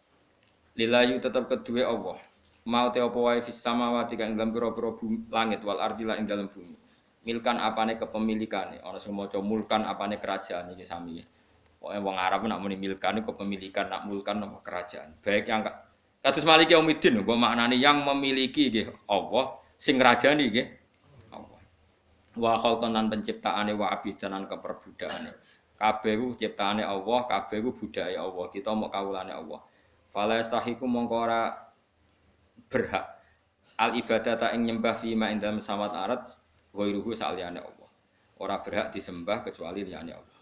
Lillahi tetep kedue Allah. Mau te apa wae fis samawati kang dalam pira-pira langit wal ardi lan ing dalam bumi. Milkan apane kepemilikane, ana sing maca mulkan apane kerajaan iki sami. Pokoke wong Arab nek muni milkan iku kepemilikan, nak mulkan apa kerajaan. Baik yang kados Maliki Yaumiddin, mbok maknane yang memiliki nggih Allah, sing ngrajani nggih Allah. Wa khalqan lan penciptaane wa abidanan keperbudakane. Kabeh ku ciptaane Allah, kabeh ku budaya Allah. Kita mok kawulane Allah. Fala yastahiqu mongko ora berhak al ibadata ing nyembah fi ma indam samawat arat ghairuhu saliyane Allah. Ora berhak disembah kecuali liyane Allah.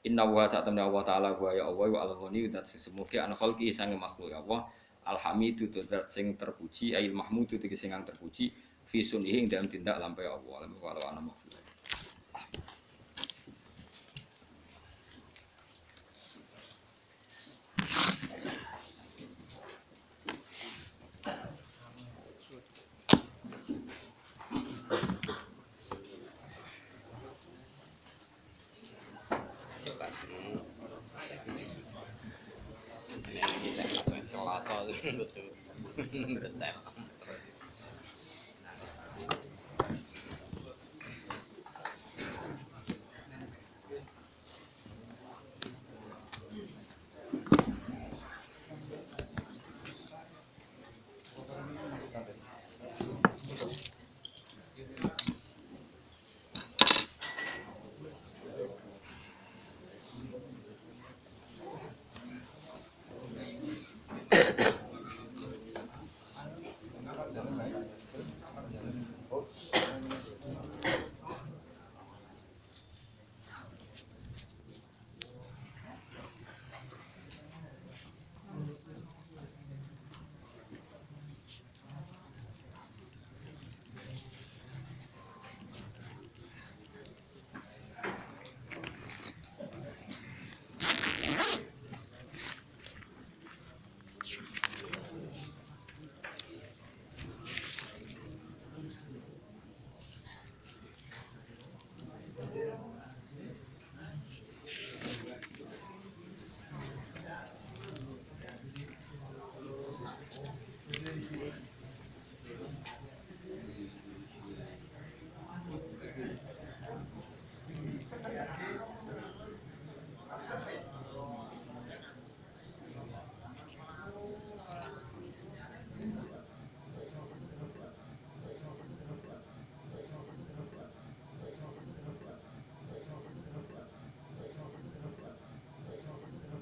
Inna wa sa'tamna Allah taala wa ya Allah wa al-ghani dat sesemuge an khalqi sange makhluk Allah. Alhamidu dat sing terpuji ail mahmudu sing terpuji fi sunihi dalam tindak lampahe Allah. Wa ala mahfuz. Betul. Betul.